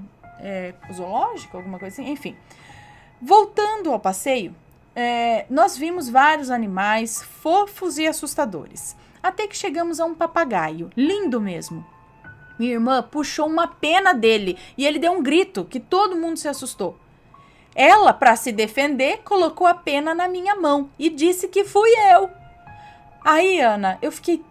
S1: Zoológico? Alguma coisa assim? Enfim. Voltando ao passeio, nós vimos vários animais fofos e assustadores. Até que chegamos a um papagaio. Lindo mesmo. Minha irmã puxou uma pena dele e ele deu um grito que todo mundo se assustou. Ela, para se defender, colocou a pena na minha mão e disse que fui eu. Aí, Ana, eu fiquei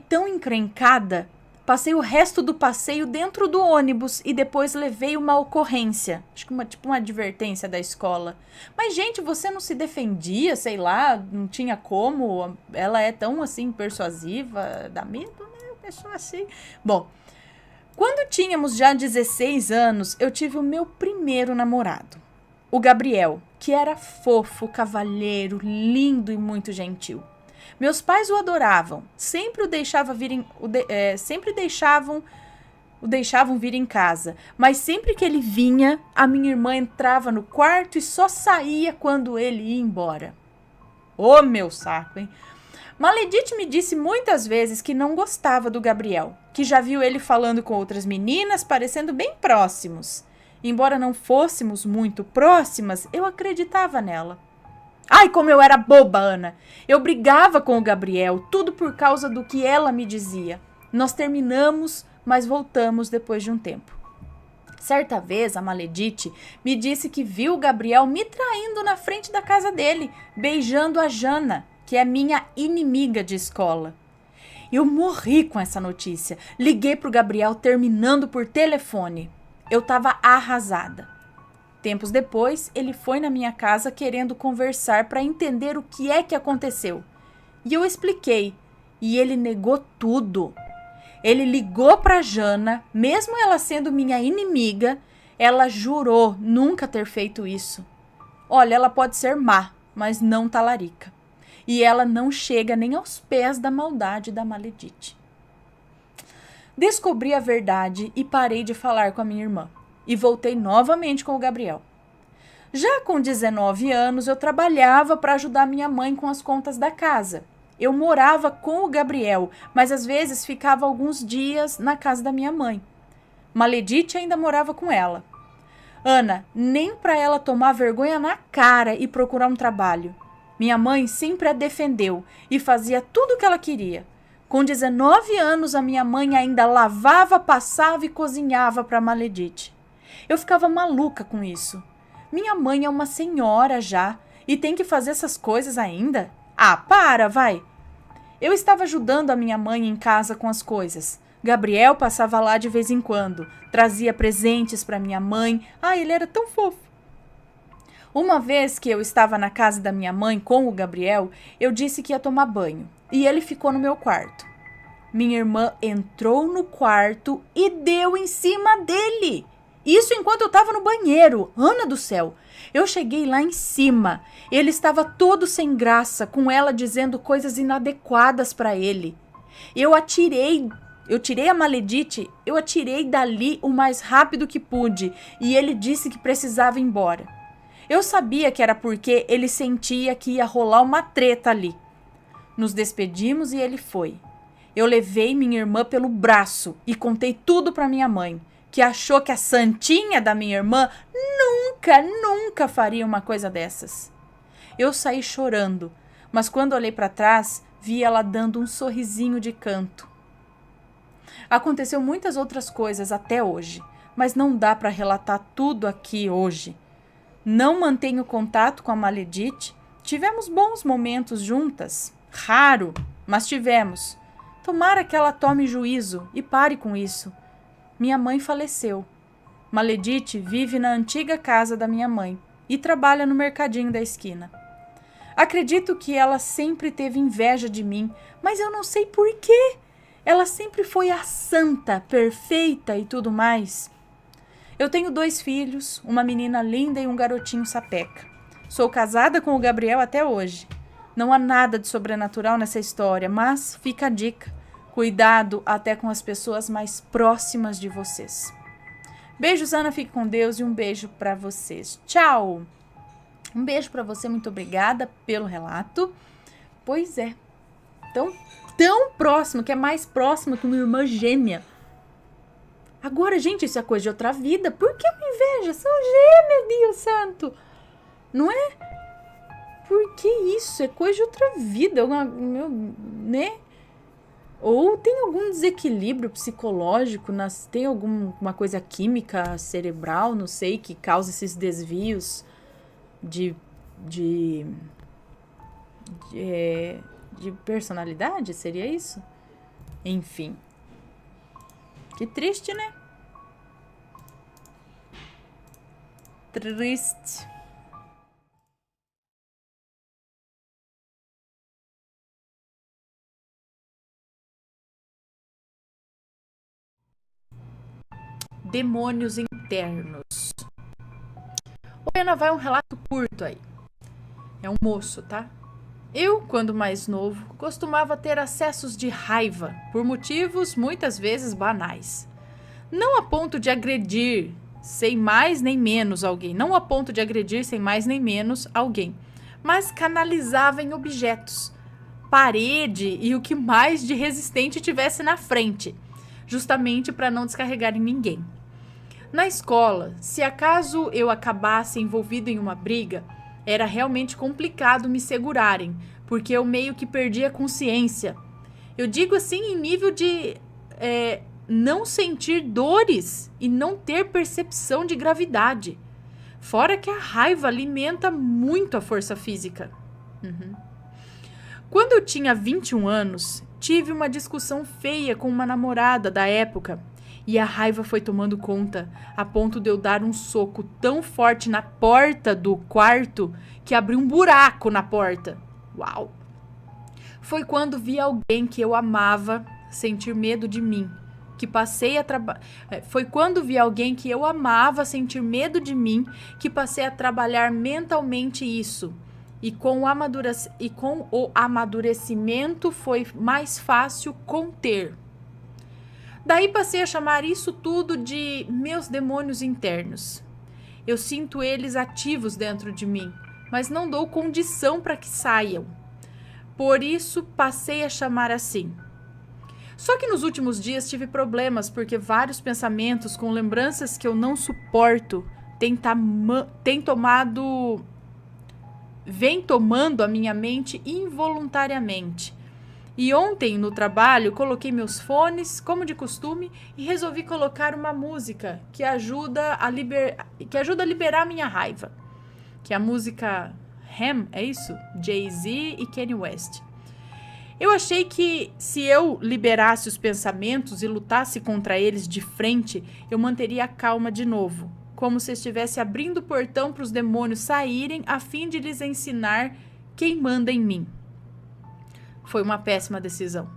S1: tão encrencada. Passei o resto do passeio dentro do ônibus e depois levei uma ocorrência. Acho que uma advertência da escola. Mas, gente, você não se defendia, sei lá, não tinha como. Ela é tão, assim, persuasiva, dá medo, né? Pessoa assim. Bom, quando tínhamos já 16 anos, eu tive o meu primeiro namorado. O Gabriel, que era fofo, cavalheiro, lindo e muito gentil. Meus pais o adoravam, sempre o deixavam vir em casa, mas sempre que ele vinha, a minha irmã entrava no quarto e só saía quando ele ia embora. Ô, meu saco, hein? Maledite me disse muitas vezes que não gostava do Gabriel, que já viu ele falando com outras meninas, parecendo bem próximos. Embora não fôssemos muito próximas, eu acreditava nela. Ai, como eu era boba, Ana. Eu brigava com o Gabriel, tudo por causa do que ela me dizia. Nós terminamos, mas voltamos depois de um tempo. Certa vez, a Maledite me disse que viu o Gabriel me traindo na frente da casa dele, beijando a Jana, que é minha inimiga de escola. Eu morri com essa notícia. Liguei pro Gabriel terminando por telefone. Eu tava arrasada. Tempos depois, ele foi na minha casa querendo conversar para entender o que é que aconteceu. E eu expliquei. E ele negou tudo. Ele ligou pra Jana, mesmo ela sendo minha inimiga, ela jurou nunca ter feito isso. Olha, ela pode ser má, mas não talarica. E ela não chega nem aos pés da maldade da Maledite. Descobri a verdade e parei de falar com a minha irmã. E voltei novamente com o Gabriel. Já com 19 anos, eu trabalhava para ajudar minha mãe com as contas da casa. Eu morava com o Gabriel, mas às vezes ficava alguns dias na casa da minha mãe. Maledite ainda morava com ela. Ana, nem para ela tomar vergonha na cara e procurar um trabalho. Minha mãe sempre a defendeu e fazia tudo o que ela queria. Com 19 anos, a minha mãe ainda lavava, passava e cozinhava para Maledite. Eu ficava maluca com isso. Minha mãe é uma senhora já e tem que fazer essas coisas ainda? Ah, para, vai! Eu estava ajudando a minha mãe em casa com as coisas. Gabriel passava lá de vez em quando, trazia presentes para minha mãe. Ah, ele era tão fofo. Uma vez que eu estava na casa da minha mãe com o Gabriel, eu disse que ia tomar banho e ele ficou no meu quarto. Minha irmã entrou no quarto e deu em cima dele. Isso enquanto eu estava no banheiro. Ana do céu! Eu cheguei lá em cima. Ele estava todo sem graça, com ela dizendo coisas inadequadas para ele. Eu tirei a Maledite, eu atirei dali o mais rápido que pude e ele disse que precisava ir embora. Eu sabia que era porque ele sentia que ia rolar uma treta ali. Nos despedimos e ele foi. Eu levei minha irmã pelo braço e contei tudo para minha mãe, que achou que a santinha da minha irmã nunca faria uma coisa dessas. Eu saí chorando, mas quando olhei para trás, vi ela dando um sorrisinho de canto. Aconteceu muitas outras coisas até hoje, mas não dá para relatar tudo aqui hoje. Não mantenho contato com a Maledite. Tivemos bons momentos juntas. Raro, mas tivemos. Tomara que ela tome juízo e pare com isso. Minha mãe faleceu. Maledite vive na antiga casa da minha mãe e trabalha no mercadinho da esquina. Acredito que ela sempre teve inveja de mim, mas eu não sei por quê. Ela sempre foi a santa, perfeita e tudo mais. Eu tenho 2 filhos, uma menina linda e um garotinho sapeca. Sou casada com o Gabriel até hoje. Não há nada de sobrenatural nessa história, mas fica a dica. Cuidado até com as pessoas mais próximas de vocês. Beijos, Ana, fique com Deus e um beijo para vocês. Tchau! Um beijo para você, muito obrigada pelo relato. Pois é, tão próximo, que é mais próximo que uma irmã gêmea. Agora, gente, isso é coisa de outra vida. Por que uma inveja? São gêmeas, Deus santo. Não é? Por que isso? É coisa de outra vida. Né? Ou tem algum desequilíbrio psicológico, tem alguma coisa química cerebral, não sei, que causa esses desvios de personalidade? Seria isso? Enfim. Que triste, né? Triste. Demônios internos. Oi, Ana, vai um relato curto aí. É um moço, tá? Eu, quando mais novo, costumava ter acessos de raiva por motivos muitas vezes banais. Não a ponto de agredir sem mais nem menos alguém. Não a ponto de agredir sem mais nem menos alguém. Mas canalizava em objetos, parede e o que mais de resistente tivesse na frente, justamente para não descarregar em ninguém. Na escola, se acaso eu acabasse envolvido em uma briga, era realmente complicado me segurarem, porque eu meio que perdi a consciência. Eu digo assim em nível de não sentir dores e não ter percepção de gravidade. Fora que a raiva alimenta muito a força física. Quando eu tinha 21 anos, tive uma discussão feia com uma namorada da época. E a raiva foi tomando conta, a ponto de eu dar um soco tão forte na porta do quarto que abriu um buraco na porta. Uau! Foi quando vi alguém que eu amava sentir medo de mim, Foi quando vi alguém que eu amava sentir medo de mim, que passei a trabalhar mentalmente isso. E com o amadurecimento foi mais fácil conter. Daí passei a chamar isso tudo de meus demônios internos. Eu sinto eles ativos dentro de mim, mas não dou condição para que saiam. Por isso passei a chamar assim. Só que nos últimos dias tive problemas porque vários pensamentos com lembranças que eu não suporto vem tomando a minha mente involuntariamente. E ontem, no trabalho, coloquei meus fones, como de costume, e resolvi colocar uma música que ajuda a liberar minha raiva. Que é a música Ham, é isso? Jay-Z e Kanye West. Eu achei que se eu liberasse os pensamentos e lutasse contra eles de frente, eu manteria a calma de novo. Como se estivesse abrindo o portão para os demônios saírem a fim de lhes ensinar quem manda em mim. Foi uma péssima decisão.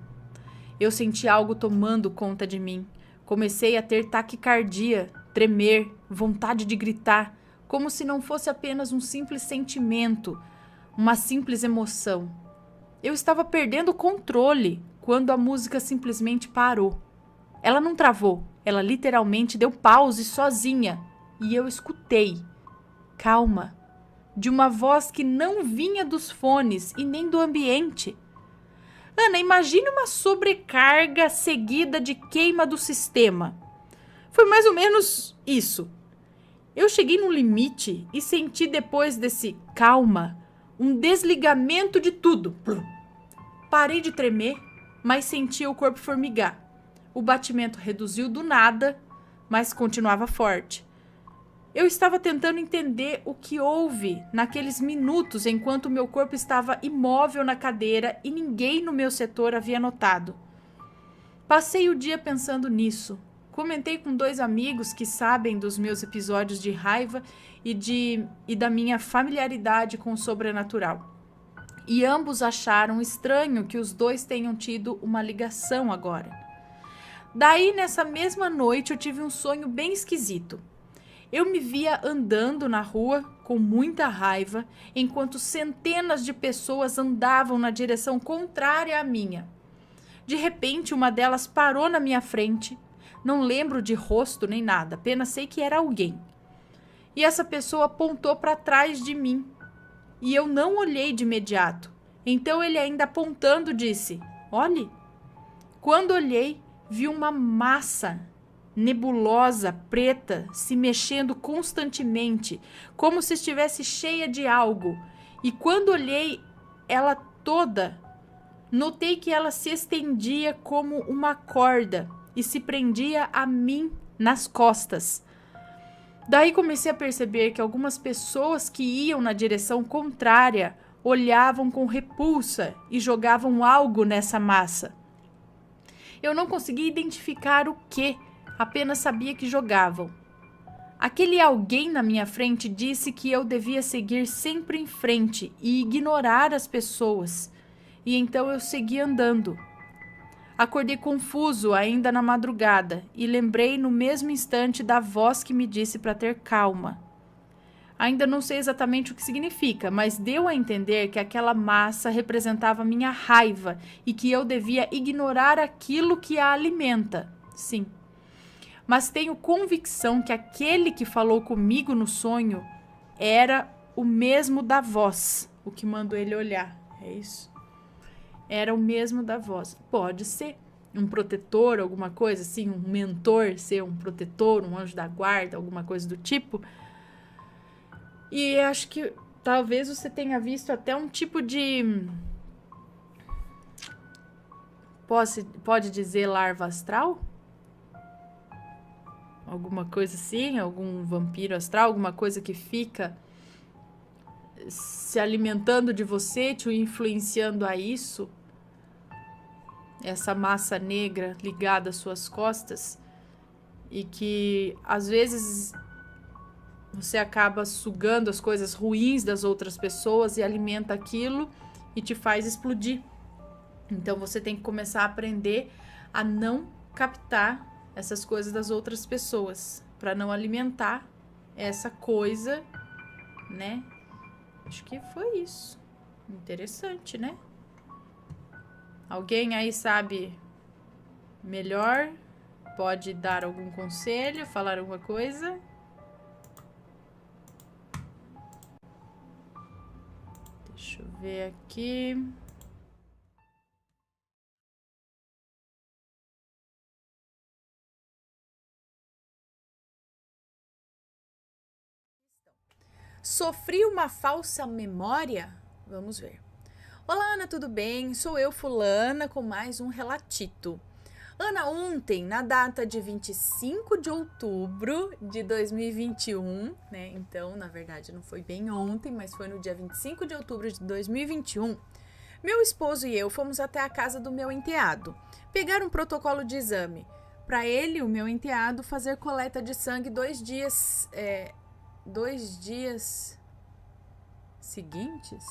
S1: Eu senti algo tomando conta de mim. Comecei a ter taquicardia, tremer, vontade de gritar, como se não fosse apenas um simples sentimento, uma simples emoção. Eu estava perdendo o controle quando a música simplesmente parou. Ela não travou, ela literalmente deu pause sozinha e eu escutei. Calma, de uma voz que não vinha dos fones e nem do ambiente. Ana, imagine uma sobrecarga seguida de queima do sistema. Foi mais ou menos isso. Eu cheguei num limite e senti depois desse calma um desligamento de tudo. Parei de tremer, mas senti o corpo formigar. O batimento reduziu do nada, mas continuava forte. Eu estava tentando entender o que houve naqueles minutos enquanto meu corpo estava imóvel na cadeira e ninguém no meu setor havia notado. Passei o dia pensando nisso. Comentei com 2 amigos que sabem dos meus episódios de raiva e da minha familiaridade com o sobrenatural. E ambos acharam estranho que os 2 tenham tido uma ligação agora. Daí, nessa mesma noite, eu tive um sonho bem esquisito. Eu me via andando na rua com muita raiva, enquanto centenas de pessoas andavam na direção contrária à minha. De repente, uma delas parou na minha frente. Não lembro de rosto nem nada, apenas sei que era alguém. E essa pessoa apontou para trás de mim. E eu não olhei de imediato. Então ele, ainda apontando, disse: "Olhe." Quando olhei, vi uma massa nebulosa, preta, se mexendo constantemente, como se estivesse cheia de algo. E quando olhei ela toda, notei que ela se estendia como uma corda e se prendia a mim nas costas. Daí comecei a perceber que algumas pessoas que iam na direção contrária olhavam com repulsa e jogavam algo nessa massa. Eu não conseguia identificar o que, apenas sabia que jogavam. Aquele alguém na minha frente disse que eu devia seguir sempre em frente e ignorar as pessoas. E então eu segui andando. Acordei confuso ainda na madrugada e lembrei no mesmo instante da voz que me disse para ter calma. Ainda não sei exatamente o que significa, mas deu a entender que aquela massa representava minha raiva e que eu devia ignorar aquilo que a alimenta. Sim. Mas tenho convicção que aquele que falou comigo no sonho era o mesmo da voz, o que mandou ele olhar. É isso? Era o mesmo da voz. Pode ser um protetor, alguma coisa assim, um mentor, ser um protetor, um anjo da guarda, alguma coisa do tipo. E acho que talvez você tenha visto até um tipo de... Pode dizer larva astral? alguma coisa assim, algum vampiro astral, alguma coisa que fica se alimentando de você, te influenciando a isso, essa massa negra ligada às suas costas, e que às vezes você acaba sugando as coisas ruins das outras pessoas e alimenta aquilo e te faz explodir. Então você tem que começar a aprender a não captar essas coisas das outras pessoas, para não alimentar essa coisa, né? Acho que foi isso. Interessante, né? Alguém aí sabe melhor? Pode dar algum conselho, falar alguma coisa? Deixa eu ver aqui. Sofri uma falsa memória? Vamos ver. Olá, Ana, tudo bem? Sou eu, fulana, com mais um relatito. Ana, ontem, na data de 25 de outubro de 2021, né? Então, na verdade, não foi bem ontem, mas foi no dia 25 de outubro de 2021, meu esposo e eu fomos até a casa do meu enteado, pegar um protocolo de exame. Para ele, o meu enteado, fazer coleta de sangue 2 dias seguintes?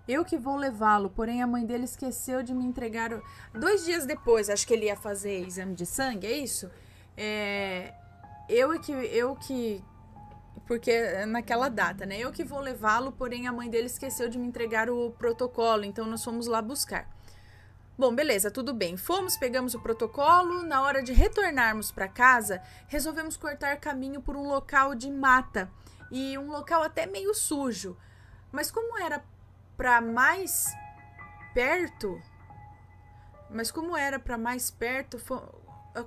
S1: Eu que vou levá-lo, porém a mãe dele esqueceu de me entregar. 2 dias depois, acho que ele ia fazer exame de sangue, é isso? Porque naquela data, né? Eu que vou levá-lo, porém a mãe dele esqueceu de me entregar o protocolo, então nós fomos lá buscar. Bom, beleza, tudo bem. Fomos, pegamos o protocolo. Na hora de retornarmos para casa, resolvemos cortar caminho por um local de mata e um local até meio sujo. Mas como era para mais perto,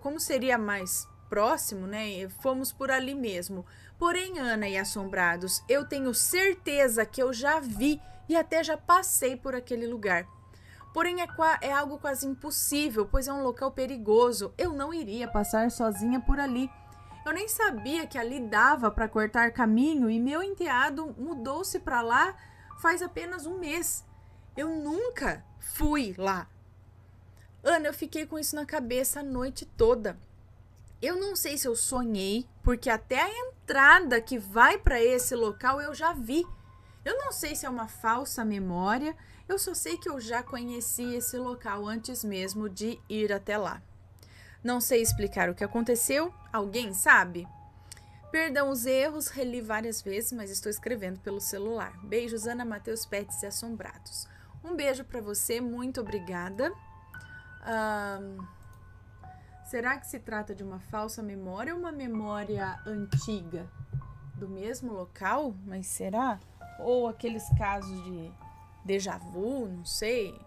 S1: como seria mais próximo, né? Fomos por ali mesmo. Porém, Ana e assombrados, eu tenho certeza que eu já vi e até já passei por aquele lugar. Porém, é algo quase impossível, pois é um local perigoso. Eu não iria passar sozinha por ali. Eu nem sabia que ali dava para cortar caminho e meu enteado mudou-se para lá faz apenas um mês. Eu nunca fui lá. Ana, eu fiquei com isso na cabeça a noite toda. Eu não sei se eu sonhei, porque até a entrada que vai para esse local eu já vi. Eu não sei se é uma falsa memória, eu só sei que eu já conheci esse local antes mesmo de ir até lá. Não sei explicar o que aconteceu, alguém sabe? Perdão os erros, reli várias vezes, mas estou escrevendo pelo celular. Beijos, Ana, Matheus, Pets e Assombrados. Um beijo para você, muito obrigada. Será que se trata de uma falsa memória ou uma memória antiga? Do mesmo local? Mas será? Ou aqueles casos de déjà vu, não sei.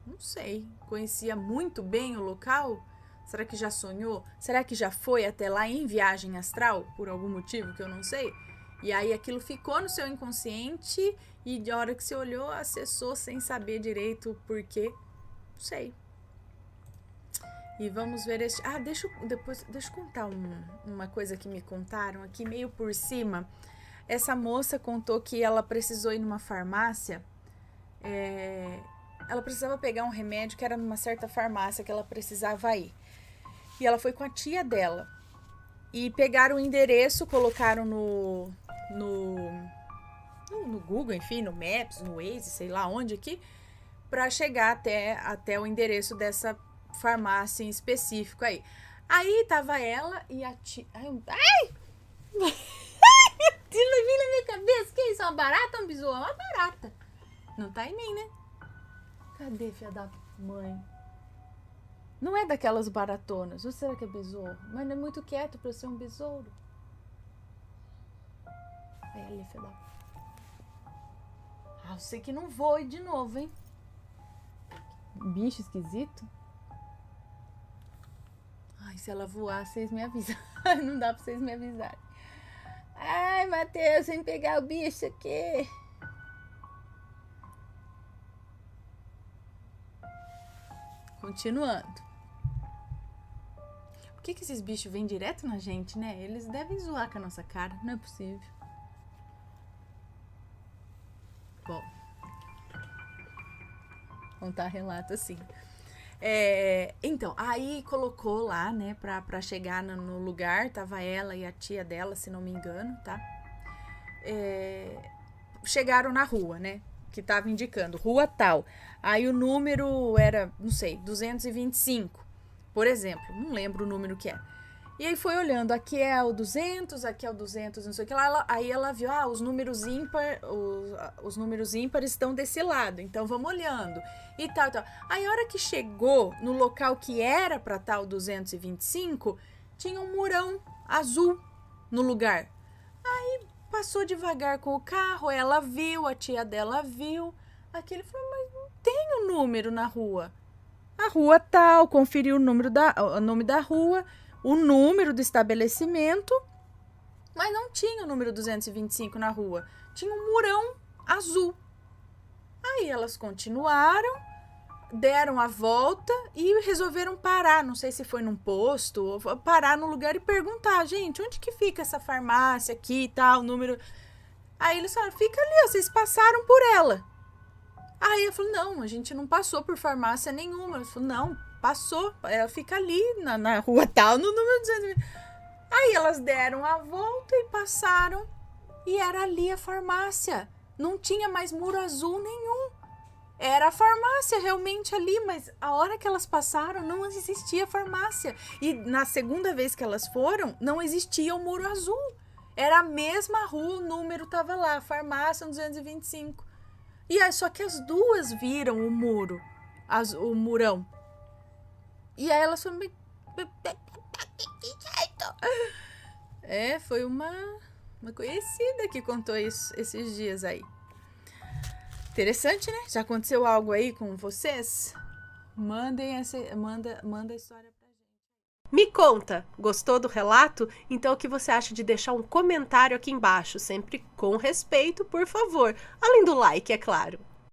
S1: Não sei. Conhecia muito bem o local? Será que já sonhou? Será que já foi até lá em viagem astral? Por algum motivo que eu não sei? E aí aquilo ficou no seu inconsciente e de hora que você olhou, acessou sem saber direito o porquê. Não sei. E vamos ver este... deixa eu contar uma coisa que me contaram aqui meio por cima. Essa moça contou que ela precisou ir numa farmácia. Ela precisava pegar um remédio que era numa certa farmácia que ela precisava ir. E ela foi com a tia dela. E pegaram o endereço, colocaram no Google, enfim, no Maps, no Waze, sei lá onde aqui, para chegar até o endereço dessa farmácia em específico aí. Aí tava ela e a tia... Ai! Meu Deus, vem na minha cabeça. Que isso? É uma barata ou um besouro? É uma barata. Não tá em mim, né? Cadê, filha da mãe? Não é daquelas baratonas. Ou será que é besouro? Mas não é muito quieto pra ser um besouro. Aí ali, filha da... eu sei que não vou de novo, hein? Bicho esquisito. Ai, se ela voar, vocês me avisam. Não dá pra vocês me avisarem. Ai, Matheus, vem pegar o bicho aqui. Continuando. que esses bichos vêm direto na gente, né? Eles devem zoar com a nossa cara, não é possível. Bom, contar relato assim. Então, aí colocou lá, né, pra chegar no lugar, tava ela e a tia dela, se não me engano, tá? Chegaram na rua, né, que tava indicando, rua tal. Aí o número era, não sei, 225, por exemplo, não lembro o número que é. E aí foi olhando, aqui é o 200, aqui é o 200, não sei o que lá. Aí ela viu, os números ímpares estão desse lado, então vamos olhando. E tal, tal. Aí a hora que chegou no local que era para tal 225, tinha um murão azul no lugar. Aí passou devagar com o carro, ela viu, a tia dela viu. Aquele falou, mas não tem o número na rua. A rua tal, conferiu o nome da rua, o número do estabelecimento, mas não tinha o número 225 na rua. Tinha um murão azul. Aí elas continuaram, deram a volta e resolveram parar. Não sei se foi num posto, ou parar no lugar e perguntar, gente, onde que fica essa farmácia aqui e tal, o número... Aí eles falaram, fica ali, vocês passaram por ela. Aí eu falei, não, a gente não passou por farmácia nenhuma. Eu falei, não, passou, ela fica ali na rua tal, no número 200. Aí elas deram a volta e passaram, e era ali a farmácia. Não tinha mais muro azul nenhum. Era a farmácia realmente ali, mas a hora que elas passaram não existia farmácia. E na segunda vez que elas foram, não existia o muro azul. Era a mesma rua, o número tava lá, farmácia 225. E aí, só que as duas viram o muro, o murão. E aí elas falaram... Foi uma conhecida que contou isso esses dias aí. Interessante, né? Já aconteceu algo aí com vocês? Manda a história pra gente.
S2: Me conta, gostou do relato? Então o que você acha de deixar um comentário aqui embaixo? Sempre com respeito, por favor. Além do like, é claro.